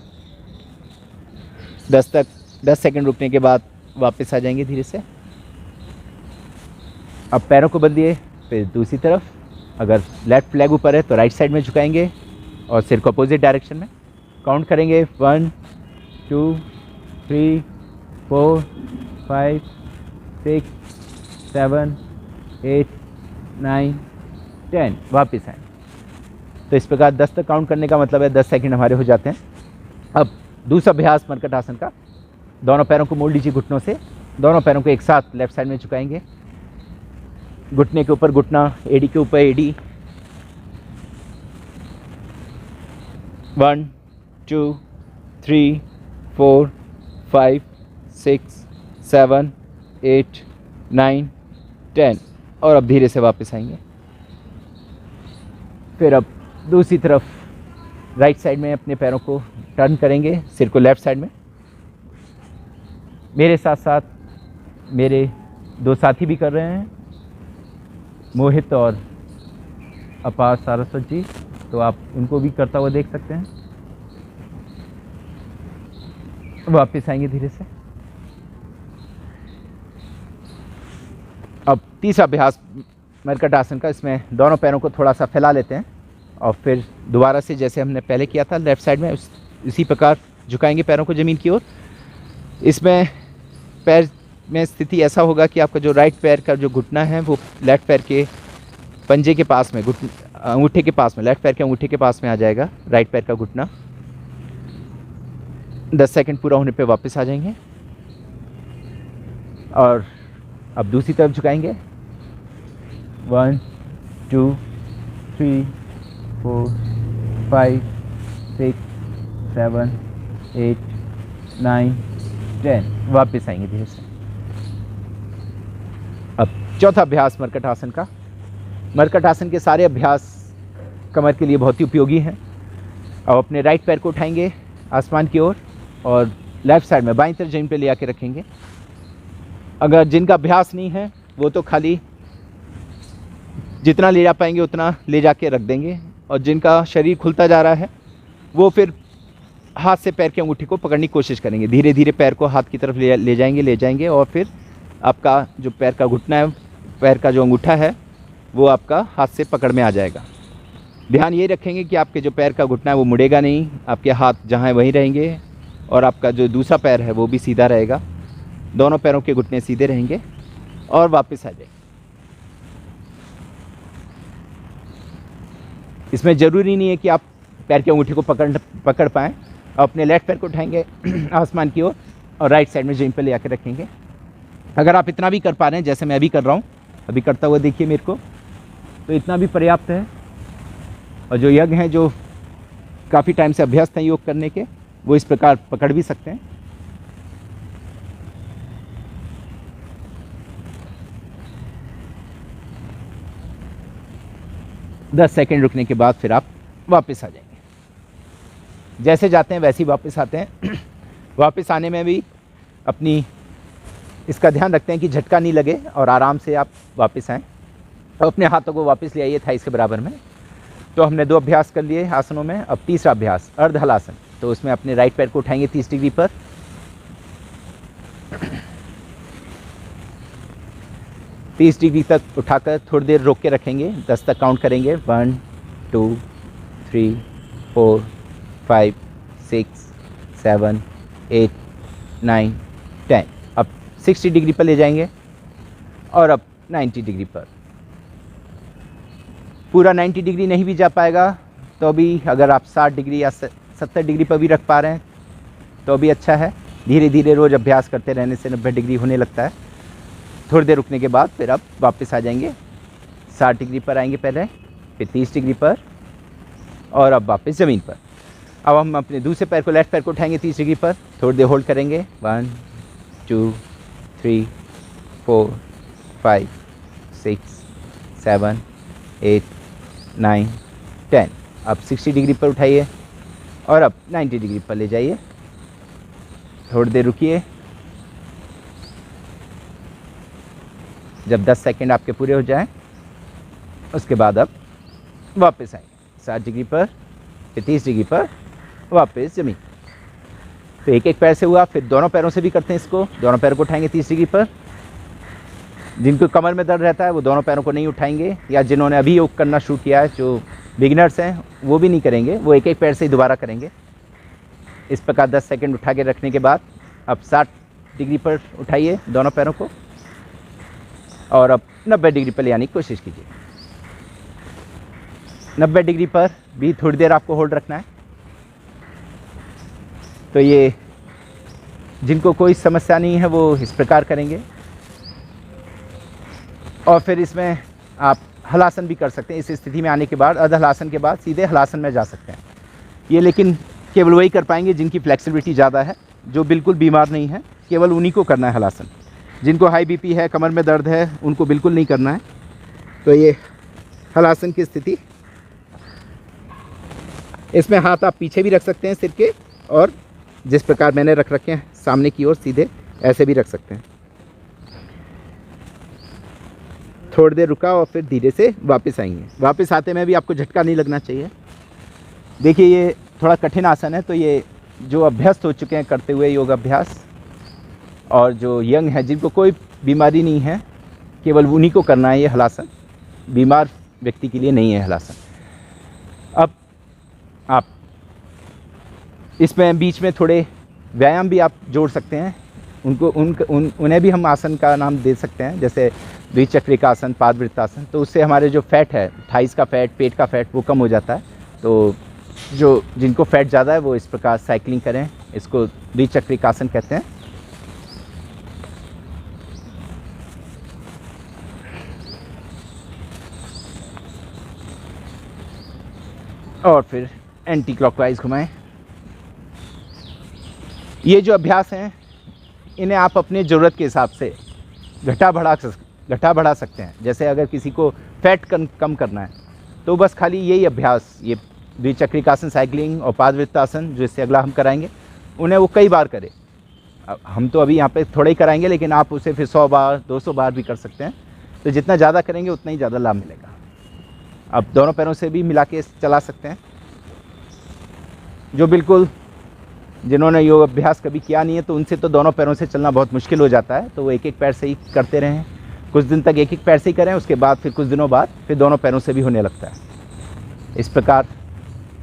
Speaker 2: 10 सेकंड रुकने के बाद वापस आ जाएंगे धीरे से। अब पैरों को बदलिए, फिर दूसरी तरफ। अगर लेफ्ट लेग ऊपर है तो राइट साइड में झुकाएंगे और सिर को अपोजिट डायरेक्शन में काउंट करेंगे। 1 2 3 4 5 6 7 8 9 10। वापस आए। तो इस प्रकार 10 तक काउंट करने का मतलब है 10 सेकंड हमारे हो जाते हैं। अब दूसरा अभ्यास मरकट आसन का। दोनों पैरों को मोड़ लीजिए घुटनों से, दोनों पैरों को एक साथ लेफ्ट साइड में झुकाएंगे। घुटने के ऊपर घुटना, एड़ी के ऊपर एड़ी। 1 2 3 4 5 6 7 8 9 10। और अब धीरे से वापस आएंगे। फिर अब दूसरी तरफ राइट साइड में अपने पैरों को टर्न करेंगे, सिर को लेफ्ट साइड में। मेरे साथ साथ मेरे 2 साथी भी कर रहे हैं, मोहित और अपार सारस्वत जी, तो आप उनको भी करता हुआ देख सकते हैं। वापस आएंगे धीरे से। अब तीसरा अभ्यास मरकट आसन का। इसमें दोनों पैरों को थोड़ा सा फैला लेते हैं और फिर दोबारा से जैसे हमने पहले किया था लेफ्ट साइड में इसी प्रकार झुकाएंगे पैरों को ज़मीन की ओर। इसमें पैर में स्थिति ऐसा होगा कि आपका जो राइट पैर का जो घुटना है वो लेफ्ट पैर के पंजे के पास में, अंगूठे के पास में, लेफ्ट पैर के अंगूठे के पास में आ जाएगा राइट पैर का घुटना। 10 सेकंड पूरा होने पे वापस आ जाएंगे और अब दूसरी तरफ झुकाएंगे। 1 2 3 4 5 6 7 8 9 10। वापस आएंगे धीरे से। अब चौथा अभ्यास मरकट आसन का। मरकट आसन के सारे अभ्यास कमर के लिए बहुत ही उपयोगी हैं। अब अपने राइट पैर को उठाएंगे आसमान की ओर और लेफ़्ट साइड में बाईं तरफ जमीन पे ले आके रखेंगे। अगर जिनका अभ्यास नहीं है वो तो खाली जितना ले जा पाएंगे उतना ले जाके रख देंगे, और जिनका शरीर खुलता जा रहा है वो फिर हाथ से पैर की अंगूठी को पकड़ने की कोशिश करेंगे। धीरे धीरे पैर को हाथ की तरफ ले जाएंगे और फिर आपका जो पैर का घुटना है, पैर का जो अंगूठा है वो आपका हाथ से पकड़ में आ जाएगा। ध्यान ये रखेंगे कि आपके जो पैर का घुटना है वो मुड़ेगा नहीं, आपके हाथ जहाँ है वहीं रहेंगे और आपका जो दूसरा पैर है वो भी सीधा रहेगा। दोनों पैरों के घुटने सीधे रहेंगे और वापस आ जाएंगे। इसमें ज़रूरी नहीं है कि आप पैर की अंगूठी को पकड़ पाएँ। अपने लेफ्ट पैर को उठाएंगे आसमान की ओर और राइट साइड में जमीन पर ले आकर रखेंगे। अगर आप इतना भी कर पा रहे हैं जैसे मैं अभी कर रहा हूँ, अभी करता हुआ देखिए मेरे को, तो इतना भी पर्याप्त है। और जो यज्ञ हैं जो काफ़ी टाइम से अभ्यस्त हैं योग करने के, वो इस प्रकार पकड़ भी सकते हैं। दस सेकेंड रुकने के बाद फिर आप वापस आ जाएंगे। जैसे जाते हैं वैसे ही वापस आते हैं। वापस आने में भी अपनी इसका ध्यान रखते हैं कि झटका नहीं लगे और आराम से आप वापस आएँ। और अपने हाथों को वापस ले आइए थाइस के बराबर में। तो हमने 2 अभ्यास कर लिए आसनों में। अब तीसरा अभ्यास अर्ध हलासन। तो उसमें अपने राइट पैर को उठाएंगे 30 डिग्री पर, 30 डिग्री तक उठाकर थोड़ी देर रोक के रखेंगे। 10 तक काउंट करेंगे। 1 2 3 4 5 6 7 8 9 10। अब 60 डिग्री पर ले जाएंगे और अब 90 डिग्री पर। पूरा 90 डिग्री नहीं भी जा पाएगा तो भी अगर आप 60 डिग्री या 70 डिग्री पर भी रख पा रहे हैं तो भी अच्छा है। धीरे धीरे रोज़ अभ्यास करते रहने से 90 डिग्री होने लगता है। थोड़ी देर रुकने के बाद फिर आप वापस आ जाएंगे। 60 डिग्री पर आएंगे पहले, फिर 30 डिग्री पर और अब वापस ज़मीन पर। अब हम अपने दूसरे पैर को, लेफ्ट पैर को उठाएंगे 30 डिग्री पर, थोड़ी देर होल्ड करेंगे। 1 2 3 4 5 6 7 8 9 10। अब 60 डिग्री पर उठाइए और अब 90 डिग्री पर ले जाइए। थोड़ी देर रुकिए। जब 10 सेकंड आपके पूरे हो जाएं उसके बाद अब वापस आएंगे 60 डिग्री पर, फिर 30 डिग्री पर, वापस ज़मीन। तो एक एक पैर से हुआ। फिर दोनों पैरों से भी करते हैं इसको। दोनों पैरों को उठाएंगे 30 डिग्री पर। जिनको कमर में दर्द रहता है वो दोनों पैरों को नहीं उठाएंगे, या जिन्होंने अभी योग करना शुरू किया है, जो बिगिनर्स हैं, वो भी नहीं करेंगे। वो एक एक पैर से ही दोबारा करेंगे। इस प्रकार 10 सेकंड उठा के रखने के बाद अब 60 डिग्री पर उठाइए दोनों पैरों को और अब 90 डिग्री पर ले आने की कोशिश कीजिए। 90 डिग्री पर भी थोड़ी देर आपको होल्ड रखना है। तो ये जिनको कोई समस्या नहीं है वो इस प्रकार करेंगे। और फिर इसमें आप हलासन भी कर सकते हैं। इस स्थिति में आने के बाद अर्ध हलासन के बाद सीधे हलासन में जा सकते हैं। ये लेकिन केवल वही कर पाएंगे जिनकी फ्लेक्सिबिलिटी ज़्यादा है, जो बिल्कुल बीमार नहीं है। केवल उन्हीं को करना है हलासन। जिनको हाई बीपी है, कमर में दर्द है, उनको बिल्कुल नहीं करना है। तो ये हलासन की स्थिति, इसमें हाथ आप पीछे भी रख सकते हैं सिर के, और जिस प्रकार मैंने रख रखे हैं सामने की ओर सीधे, ऐसे भी रख सकते हैं। थोड़ी देर रुका और फिर धीरे से वापस आएंगे। वापस आते में भी आपको झटका नहीं लगना चाहिए। देखिए ये थोड़ा कठिन आसन है, तो ये जो अभ्यस्त हो चुके हैं करते हुए योग अभ्यास, और जो यंग है जिनको कोई बीमारी नहीं है, केवल उन्हीं को करना है ये हलासन। बीमार व्यक्ति के लिए नहीं है हलासन। अब आप इसमें बीच में थोड़े व्यायाम भी आप जोड़ सकते हैं। उन्हें भी हम आसन का नाम दे सकते हैं, जैसे द्विचक्रिकासन, पादवृत्तासन। तो उससे हमारे जो फैट है, थाइस का फैट, पेट का फैट, वो कम हो जाता है। तो जिनको फैट ज़्यादा है वो इस प्रकार साइकिलिंग करें। इसको द्विचक्रिकासन कहते हैं। और फिर एंटी क्लॉकवाइज घुमाएं। ये जो अभ्यास हैं इन्हें आप अपने ज़रूरत के हिसाब से घटा बढ़ा सकते हैं। जैसे अगर किसी को फैट कम करना है तो बस खाली यही अभ्यास, ये द्विचक्रिकासन, साइकिलिंग और पादवृत्तासन जो इससे अगला हम कराएंगे, उन्हें वो कई बार करें। हम तो अभी यहाँ पे थोड़े ही कराएंगे, लेकिन आप उसे फिर 100 बार 200 बार भी कर सकते हैं। तो जितना ज़्यादा करेंगे उतना ही ज़्यादा लाभ मिलेगा। अब दोनों पैरों से भी मिला के चला सकते हैं। जो बिल्कुल जिन्होंने योग अभ्यास कभी किया नहीं है तो उनसे तो दोनों पैरों से चलना बहुत मुश्किल हो जाता है, तो वो एक एक पैर से ही करते रहें। कुछ दिन तक एक एक पैर से ही करें, उसके बाद फिर कुछ दिनों बाद फिर दोनों पैरों से भी होने लगता है। इस प्रकार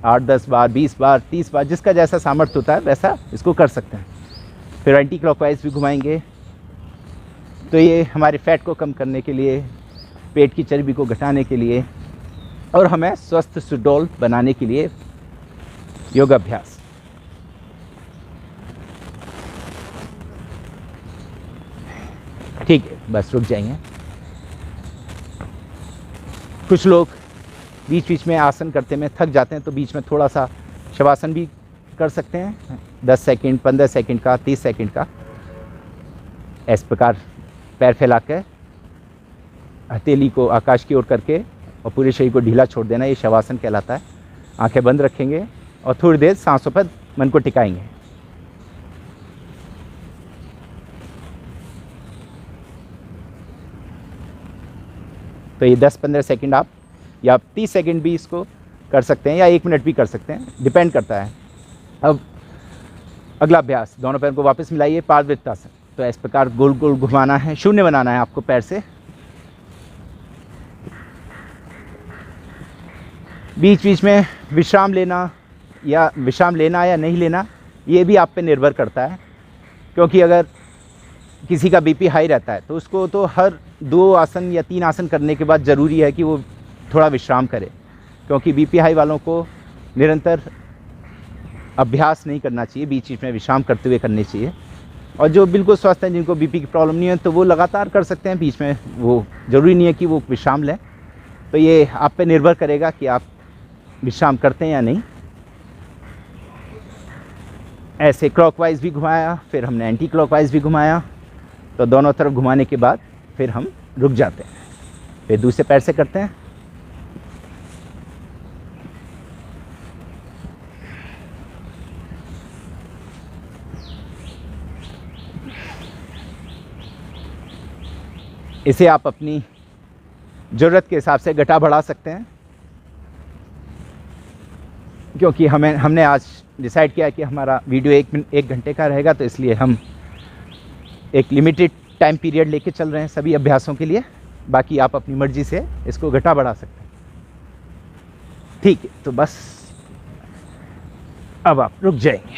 Speaker 2: 8-10 बार, 20 बार, 30 बार, जिसका जैसा सामर्थ्य होता है वैसा इसको कर सकते हैं। फिर एंटी क्लॉकवाइज भी घुमाएंगे। तो ये हमारे फैट को कम करने के लिए, पेट की चर्बी को घटाने के लिए और हमें स्वस्थ सुडौल बनाने के लिए योगाभ्यास। ठीक है, बस रुक जाएंगे। कुछ लोग बीच बीच में आसन करते में थक जाते हैं तो बीच में थोड़ा सा शवासन भी कर सकते हैं, 10 सेकंड, 15 सेकंड का, 30 सेकंड का। इस प्रकार पैर फैला कर हथेली को आकाश की ओर करके और पूरे शरीर को ढीला छोड़ देना, ये शवासन कहलाता है। आंखें बंद रखेंगे और थोड़ी देर सांसों पर मन को टिकाएंगे। तो ये 10-15 सेकंड आप, या 30 सेकंड भी इसको कर सकते हैं, या 1 मिनट भी कर सकते हैं, डिपेंड करता है। अब अगला अभ्यास, दोनों पैर को वापस मिलाइए, पादवृत्तासन। तो इस प्रकार गोल गोल घुमाना है, शून्य बनाना है आपको पैर से। बीच बीच में विश्राम लेना या नहीं लेना, ये भी आप पे निर्भर करता है। क्योंकि अगर किसी का बीपी हाई रहता है तो उसको तो हर 2 आसन या 3 आसन करने के बाद ज़रूरी है कि वो थोड़ा विश्राम करे, क्योंकि बीपी हाई वालों को निरंतर अभ्यास नहीं करना चाहिए, बीच बीच में विश्राम करते हुए करने चाहिए। और जो बिल्कुल स्वस्थ हैं, जिनको बीपी की प्रॉब्लम नहीं है, तो वो लगातार कर सकते हैं, बीच में वो ज़रूरी नहीं है कि वो विश्राम लें। तो ये आप पे निर्भर करेगा कि आप विश्राम करते हैं या नहीं। ऐसे क्लॉकवाइज भी घुमाया, फिर हमने एंटी क्लॉकवाइज भी घुमाया। तो दोनों तरफ घुमाने के बाद फिर हम रुक जाते हैं, फिर दूसरे पैर से करते हैं। इसे आप अपनी ज़रूरत के हिसाब से घटा बढ़ा सकते हैं, क्योंकि हमने आज डिसाइड किया कि हमारा वीडियो 1 घंटे का रहेगा, तो इसलिए हम एक लिमिटेड टाइम पीरियड लेके चल रहे हैं सभी अभ्यासों के लिए। बाकी आप अपनी मर्जी से इसको घटा बढ़ा सकते हैं। ठीक है, तो बस अब आप रुक जाएंगे।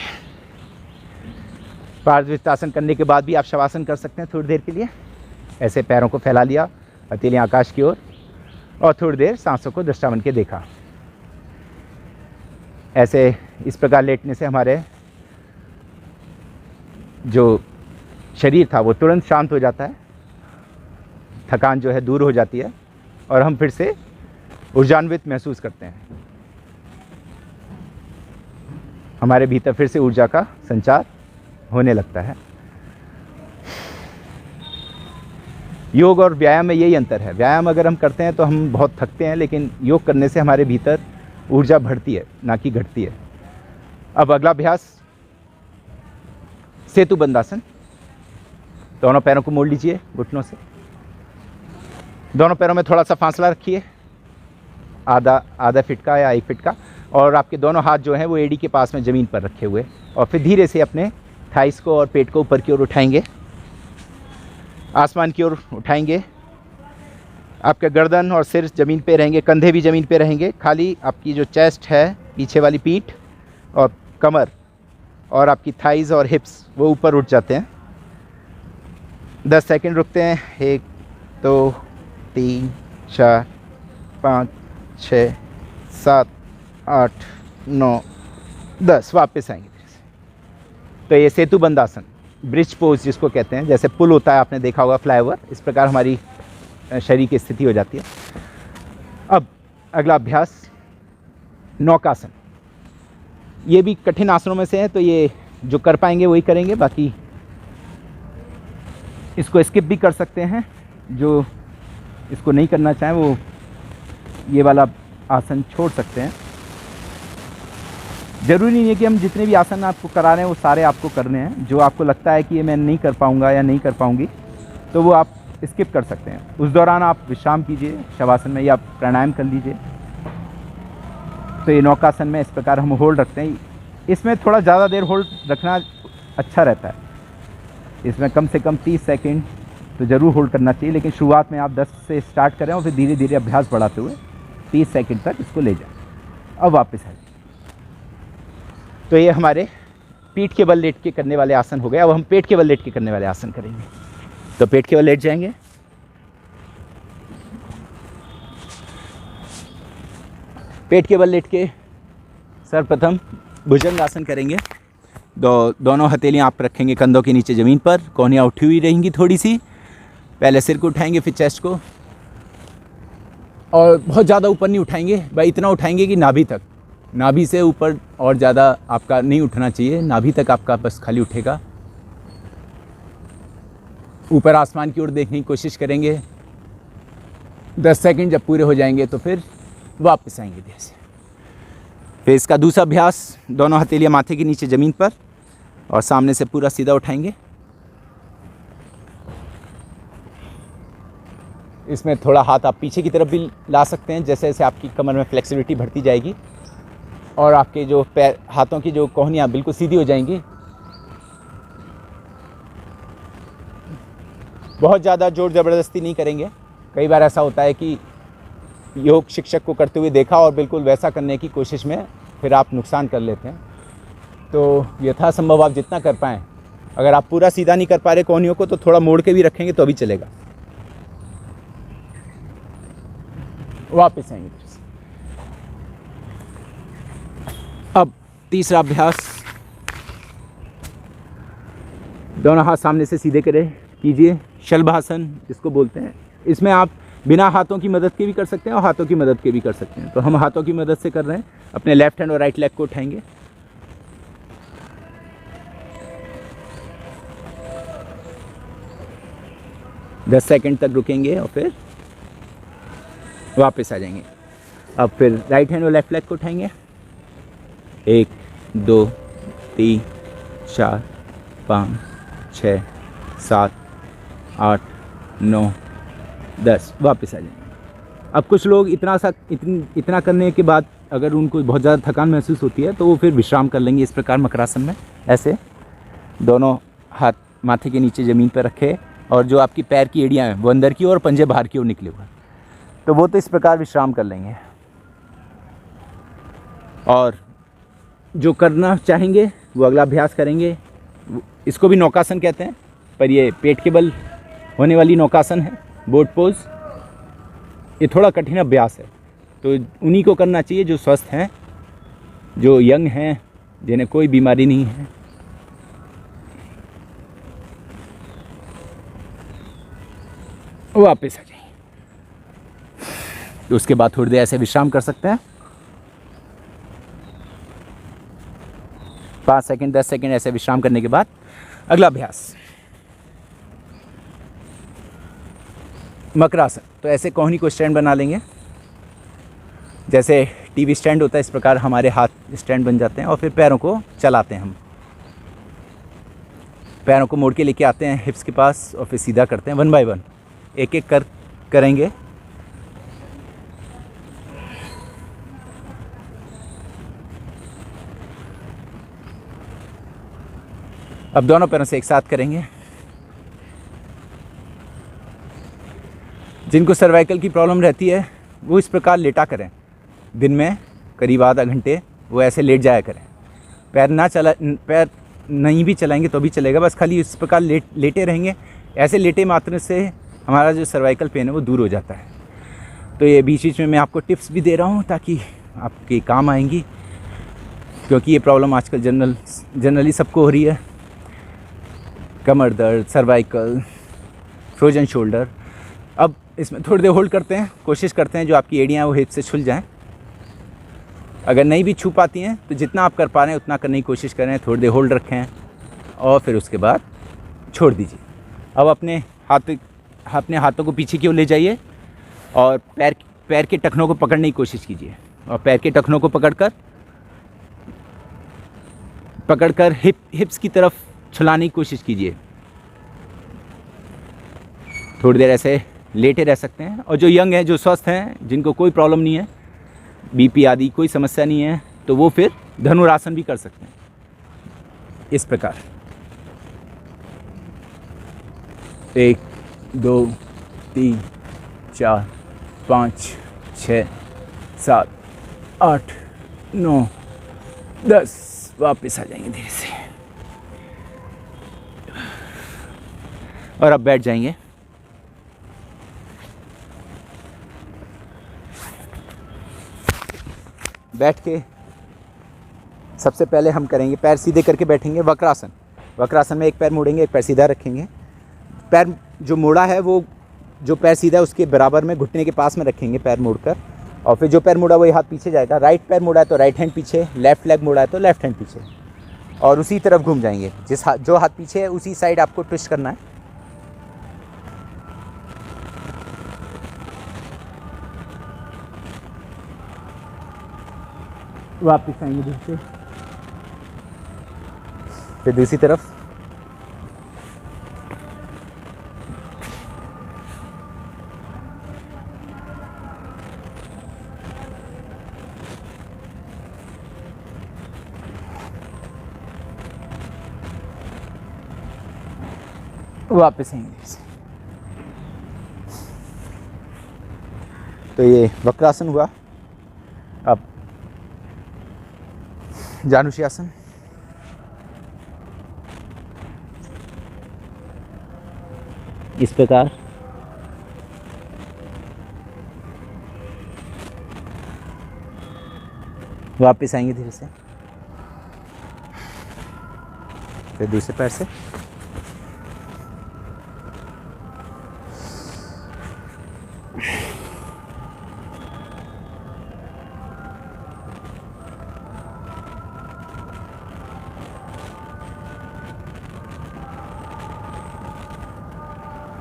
Speaker 2: पादवृत्तासन करने के बाद भी आप शवासन कर सकते हैं थोड़ी देर के लिए। ऐसे पैरों को फैला लिया, हथेलियाँ आकाश की ओर, और थोड़ी देर सांसों को दृष्टावन के देखा। ऐसे इस प्रकार लेटने से हमारे जो शरीर था वो तुरंत शांत हो जाता है, थकान जो है दूर हो जाती है, और हम फिर से ऊर्जान्वित महसूस करते हैं। हमारे भीतर फिर से ऊर्जा का संचार होने लगता है। योग और व्यायाम में यही अंतर है। व्यायाम अगर हम करते हैं तो हम बहुत थकते हैं, लेकिन योग करने से हमारे भीतर ऊर्जा बढ़ती है, ना कि घटती है। अब अगला अभ्यास, सेतु बंधासन। दोनों पैरों को मोड़ लीजिए घुटनों से, दोनों पैरों में थोड़ा सा फासला रखिए, आधा फीट का या 1 फीट का, और आपके दोनों हाथ जो हैं वो एड़ी के पास में ज़मीन पर रखे हुए, और फिर धीरे से अपने थाइस को और पेट को ऊपर की ओर उठाएंगे, आसमान की ओर उठाएंगे। आपका गर्दन और सिर ज़मीन पे रहेंगे, कंधे भी ज़मीन पे रहेंगे। खाली आपकी जो चेस्ट है, पीछे वाली पीठ और कमर और आपकी थाइज और हिप्स वो ऊपर उठ जाते हैं। 10 सेकंड रुकते हैं। 1 2 3 4 5 6 7 8 9 10, वापस आएंगे। तो ये सेतु बंधासन, ब्रिज पोज जिसको कहते हैं, जैसे पुल होता है, आपने देखा होगा फ्लाईओवर, इस प्रकार हमारी शरीर की स्थिति हो जाती है। अब अगला अभ्यास, नौकासन। ये भी कठिन आसनों में से है, तो ये जो कर पाएंगे वही करेंगे, बाकी इसको स्किप भी कर सकते हैं। जो इसको नहीं करना चाहें वो ये वाला आसन छोड़ सकते हैं। ज़रूरी नहीं है कि हम जितने भी आसन आपको करा रहे हैं वो सारे आपको करने हैं। जो आपको लगता है कि ये मैं नहीं कर पाऊँगा या नहीं कर पाऊँगी, तो वो आप स्किप कर सकते हैं। उस दौरान आप विश्राम कीजिए शवासन में, या प्राणायाम कर लीजिए। तो ये नौकासन में इस प्रकार हम होल्ड रखते हैं। इसमें थोड़ा ज़्यादा देर होल्ड रखना अच्छा रहता है। इसमें कम से कम 30 सेकंड तो ज़रूर होल्ड करना चाहिए, लेकिन शुरुआत में आप 10 से स्टार्ट करें और फिर धीरे धीरे अभ्यास बढ़ाते हुए 30 सेकंड तक इसको ले जाएं। अब वापस आइए। तो ये हमारे पीठ के बल लेट के करने वाले आसन हो गए। अब हम पेट के बल लेट के करने वाले आसन करेंगे। तो पेट के बल लेट जाएंगे, पेट के बल लेट के सर्वप्रथम भुजंग आसन करेंगे। दोनों हथेलियां आप रखेंगे कंधों के नीचे ज़मीन पर, कोहनियाँ उठी हुई रहेंगी थोड़ी सी। पहले सिर को उठाएंगे, फिर चेस्ट को, और बहुत ज़्यादा ऊपर नहीं उठाएंगे भाई, इतना उठाएंगे कि नाभि तक। नाभि से ऊपर और ज़्यादा आपका नहीं उठना चाहिए, नाभि तक आपका बस खाली उठेगा। ऊपर आसमान की ओर देखने की कोशिश करेंगे। 10 सेकंड जब पूरे हो जाएंगे तो फिर वापस आएंगे धीरे से। फिर इसका दूसरा अभ्यास, दोनों हथेलियां माथे के नीचे ज़मीन पर और सामने से पूरा सीधा उठाएंगे। इसमें थोड़ा हाथ आप पीछे की तरफ भी ला सकते हैं, जैसे जैसे आपकी कमर में फ्लेक्सिबिलिटी बढ़ती जाएगी और आपके जो पैर, हाथों की जो कोहनियाँ बिल्कुल सीधी हो जाएंगी। बहुत ज़्यादा जोर ज़बरदस्ती नहीं करेंगे। कई बार ऐसा होता है कि योग शिक्षक को करते हुए देखा और बिल्कुल वैसा करने की कोशिश में फिर आप नुकसान कर लेते हैं। तो यथासंभव आप जितना कर पाएँ, अगर आप पूरा सीधा नहीं कर पा रहे कोहनियों को, तो थोड़ा मोड़ के भी रखेंगे तो भी चलेगा। वापस आएंगे। अब तीसरा अभ्यास, दोनों हाथ सामने से सीधे करें कीजिए, शलभासन जिसको बोलते हैं। इसमें आप बिना हाथों की मदद के भी कर सकते हैं और हाथों की मदद के भी कर सकते हैं। तो हम हाथों की मदद से कर रहे हैं। अपने लेफ्ट हैंड और राइट लेग को उठाएंगे, दस सेकंड तक रुकेंगे और फिर वापस आ जाएंगे। अब फिर राइट हैंड और लेफ्ट लेग को उठाएंगे, 1 2 3 4 5 6 7 8 9 10, वापस आ जाएंगे। अब कुछ लोग इतना करने के बाद अगर उनको बहुत ज़्यादा थकान महसूस होती है तो वो फिर विश्राम कर लेंगे। इस प्रकार मकरासन में ऐसे दोनों हाथ माथे के नीचे ज़मीन पर रखे और जो आपकी पैर की एड़ियाँ हैं वो अंदर की ओर, पंजे बाहर की ओर निकले हुए, तो वो तो इस प्रकार विश्राम कर लेंगे। और जो करना चाहेंगे वो अगला अभ्यास करेंगे। इसको भी नौकासन कहते हैं, पर ये पेट के बल होने वाली नौकासन है, बोट पोज। ये थोड़ा कठिन अभ्यास है, तो उन्हीं को करना चाहिए जो स्वस्थ हैं, जो यंग हैं, जिन्हें कोई बीमारी नहीं है। वापस आ जाइए। तो उसके बाद थोड़ी देर ऐसे विश्राम कर सकते हैं, 5 सेकंड 10 सेकंड ऐसे विश्राम करने के बाद अगला अभ्यास मकरासन। तो ऐसे कोहनी को स्टैंड बना लेंगे, जैसे टीवी स्टैंड होता है इस प्रकार हमारे हाथ स्टैंड बन जाते हैं। और फिर पैरों को चलाते हैं, हम पैरों को मोड़ के लेके आते हैं हिप्स के पास और फिर सीधा करते हैं। 1 बाय 1 एक एक करेंगे। अब दोनों पैरों से एक साथ करेंगे। जिनको सर्वाइकल की प्रॉब्लम रहती है वो इस प्रकार लेटा करें। दिन में करीब आधा घंटे वो ऐसे लेट जाया करें। पैर नहीं भी चलाएंगे तो भी चलेगा, बस खाली इस प्रकार लेटे रहेंगे। ऐसे लेटे मात्र से हमारा जो सर्वाइकल पेन है वो दूर हो जाता है। तो ये बीच बीच में मैं आपको टिप्स भी दे रहा हूँ ताकि आपके काम आएंगी, क्योंकि ये प्रॉब्लम आजकल जनरली सबको हो रही है। कमर दर्द, सर्वाइकल, फ्रोजन शोल्डर। अब इसमें थोड़ी देर होल्ड करते हैं, कोशिश करते हैं जो आपकी एड़ियाँ वो हिप से छुल जाएं। अगर नहीं भी छू पाती हैं तो जितना आप कर पा रहे हैं उतना करने की कोशिश करें। थोड़ी देर होल्ड रखें और फिर उसके बाद छोड़ दीजिए। अब अपने हाथों को पीछे की ओर ले जाइए और पैर के टखनों को पकड़ने की कोशिश कीजिए और पैर के टखनों को पकड़कर हिप्स की तरफ छुलाने की कोशिश कीजिए। थोड़ी देर ऐसे लेटे रह सकते हैं। और जो यंग हैं, जो स्वस्थ हैं, जिनको कोई प्रॉब्लम नहीं है, बीपी आदि कोई समस्या नहीं है, तो वो फिर धनुरासन भी कर सकते हैं इस प्रकार। 1 2 3 4 5 6 7 8 9 10। वापस आ जाएंगे धीरे से और अब बैठ जाएंगे। बैठ के सबसे पहले हम करेंगे, पैर सीधे करके बैठेंगे वक्रासन। वक्रासन में एक पैर मोड़ेंगे, एक पैर सीधा रखेंगे। पैर जो मोड़ा है वो, जो पैर सीधा है उसके बराबर में घुटने के पास में रखेंगे पैर मोड़कर। और फिर जो पैर मोड़ा वही हाथ पीछे जाएगा। राइट पैर मोड़ा है तो राइट हैंड पीछे, लेफ्ट लेग मोड़ा है तो लेफ्ट हैंड पीछे, और उसी तरफ घूम जाएंगे। जो हाथ पीछे है उसी साइड आपको ट्विस्ट करना है। वापस आएंगे दूसरे, फिर दूसरी तरफ। वापस आएंगे। तो ये वक्रासन हुआ। अब जानुषी-आसन। इस प्रकार वापस आएंगे धीरे से, फिर दूसरे पैर से।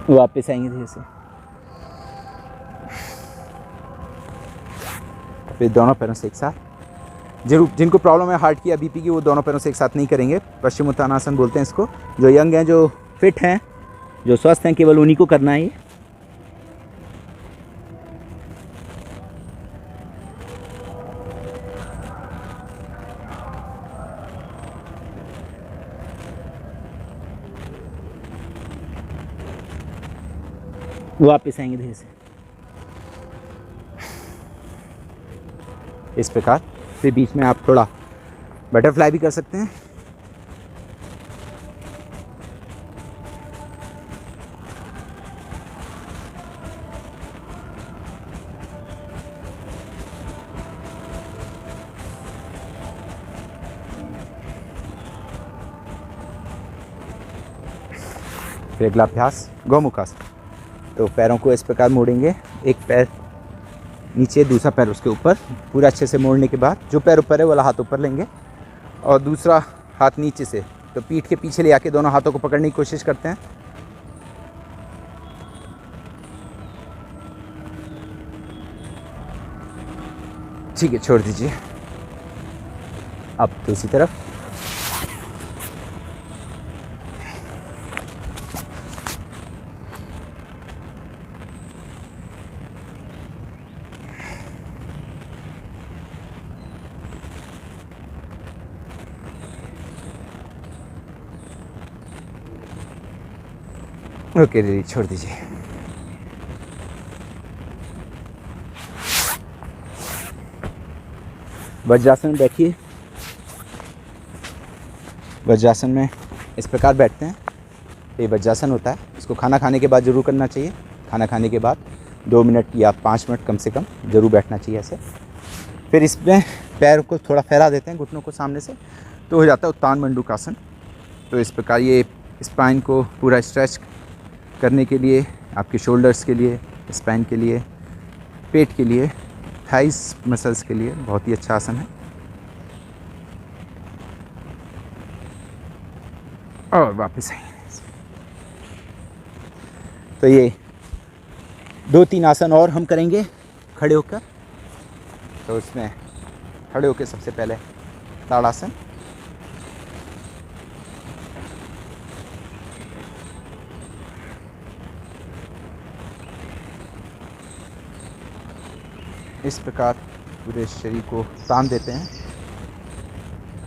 Speaker 2: वापस आएंगे धीरे से, फिर दोनों पैरों से एक साथ। जरूर जिनको प्रॉब्लम है हार्ट की या बीपी की, वो दोनों पैरों से एक साथ नहीं करेंगे। पश्चिमोत्तानासन बोलते हैं इसको। जो यंग हैं, जो फिट हैं, जो स्वस्थ हैं, केवल उन्हीं को करना है ये। वापस आएंगे धीरे से इस प्रकार। फिर बीच में आप थोड़ा बटरफ्लाई भी कर सकते हैं। फिर अगला अभ्यास गौमुखासन। तो पैरों को इस प्रकार मोड़ेंगे, एक पैर नीचे, दूसरा पैर उसके ऊपर। पूरा अच्छे से मोड़ने के बाद जो पैर ऊपर है वाला हाथ ऊपर लेंगे और दूसरा हाथ नीचे से, तो पीठ के पीछे ले आके दोनों हाथों को पकड़ने की कोशिश करते हैं। ठीक है, छोड़ दीजिए। अब दूसरी तरफ। ओके दीदी, छोड़ दीजिए। वज्रासन में बैठिए। वज्रासन में इस प्रकार बैठते हैं। ये वज्रासन होता है, इसको खाना खाने के बाद ज़रूर करना चाहिए। खाना खाने के बाद 2 मिनट या 5 मिनट कम से कम ज़रूर बैठना चाहिए ऐसे। फिर इसमें पैर को थोड़ा फैला देते हैं, घुटनों को सामने से, तो हो जाता है उत्तान मंडूकासन। तो इस प्रकार ये स्पाइन को पूरा स्ट्रेच करने के लिए, आपके शोल्डर्स के लिए, स्पाइन के लिए, पेट के लिए, थाइस मसल्स के लिए बहुत ही अच्छा आसन है। और वापस आएंगे। तो ये 2-3 आसन और हम करेंगे खड़े होकर। तो उसमें खड़े होकर सबसे पहले ताड़ासन, इस प्रकार पूरे शरीर को तान देते हैं।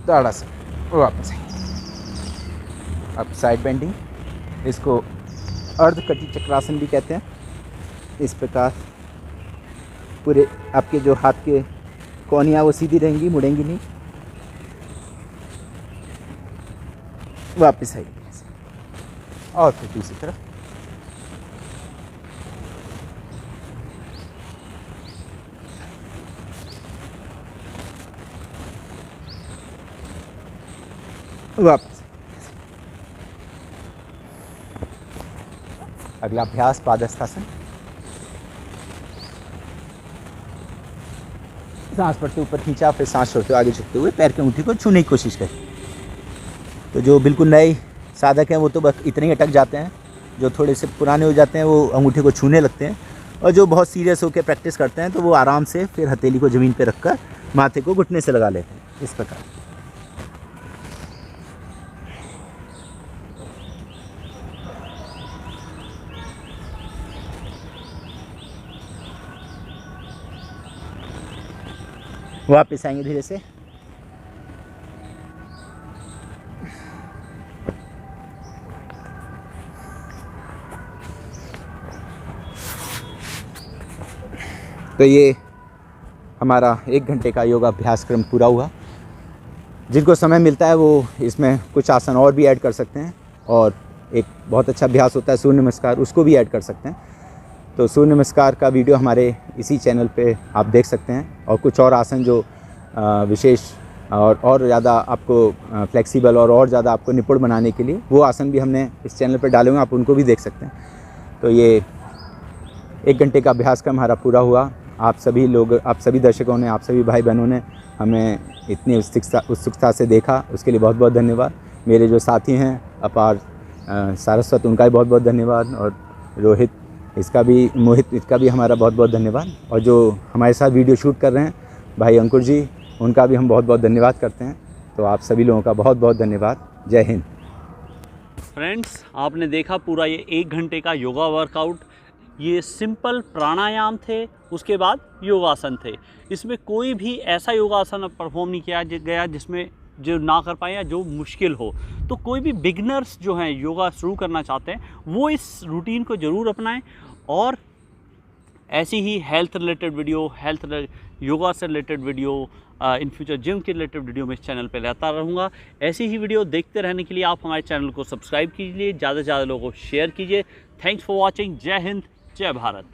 Speaker 2: ताड़ासन, वापस अब साइड बेंडिंग, इसको अर्धकटी चक्रासन भी कहते हैं। इस प्रकार पूरे आपके जो हाथ के कोहनियाँ वो सीधी रहेंगी, मुड़ेंगी नहीं। वापस आइए और फिर दूसरी तरफ। वापस। अगला अभ्यास पादहस्तासन। सांस पड़ते ऊपर खींचा, फिर सांस छोड़ते हुए आगे झुकते हुए पैर की अंगूठी को छूने की कोशिश करें। तो जो बिल्कुल नए साधक हैं वो तो बस इतने ही अटक जाते हैं, जो थोड़े से पुराने हो जाते हैं वो अंगूठी को छूने लगते हैं, और जो बहुत सीरियस होकर प्रैक्टिस करते हैं तो वो आराम से फिर हथेली को ज़मीन पर रखकर माथे को घुटने से लगा लेते हैं। इस प्रकार वापस आएंगे धीरे से। तो ये हमारा 1 घंटे का योगा अभ्यास क्रम पूरा हुआ। जिनको समय मिलता है वो इसमें कुछ आसन और भी ऐड कर सकते हैं, और एक बहुत अच्छा अभ्यास होता है सूर्य नमस्कार, उसको भी ऐड कर सकते हैं। तो सूर्य नमस्कार का वीडियो हमारे इसी चैनल पे आप देख सकते हैं, और कुछ और आसन जो विशेष और ज़्यादा आपको फ्लेक्सिबल और ज़्यादा आपको निपुण बनाने के लिए, वो आसन भी हमने इस चैनल पर डाले हुए हैं, आप उनको भी देख सकते हैं। तो ये 1 घंटे का अभ्यास क्रम हमारा पूरा हुआ। आप सभी लोग, आप सभी दर्शकों ने, आप सभी भाई बहनों ने हमें इतनी उत्सुकता से देखा, उसके लिए बहुत बहुत धन्यवाद। मेरे जो साथी हैं अपार सारस्वत, उनका भी बहुत बहुत धन्यवाद, और रोहित मोहित इसका भी हमारा बहुत बहुत धन्यवाद। और जो हमारे साथ वीडियो शूट कर रहे हैं भाई अंकुर जी, उनका भी हम बहुत बहुत धन्यवाद करते हैं। तो आप सभी लोगों का बहुत बहुत धन्यवाद। जय हिंद।
Speaker 1: फ्रेंड्स, आपने देखा पूरा ये 1 घंटे का योगा वर्कआउट। ये सिंपल प्राणायाम थे, उसके बाद योगासन थे। इसमें कोई भी ऐसा योगासन परफॉर्म नहीं किया गया जिसमें जो ना कर पाए या जो मुश्किल हो। तो कोई भी बिगनर्स जो हैं योगा शुरू करना चाहते हैं वो इस रूटीन को ज़रूर अपनाएं, और ऐसी ही हेल्थ रिलेटेड वीडियो, योगा से related video, in future gym के रिलेटेड वीडियो मैं इस चैनल पे लाता रहूँगा। ऐसी ही वीडियो देखते रहने के लिए आप हमारे चैनल को सब्सक्राइब कीजिए, ज़्यादा से ज़्यादा लोगों को शेयर कीजिए। Thanks for watching. जय हिंद, जय भारत।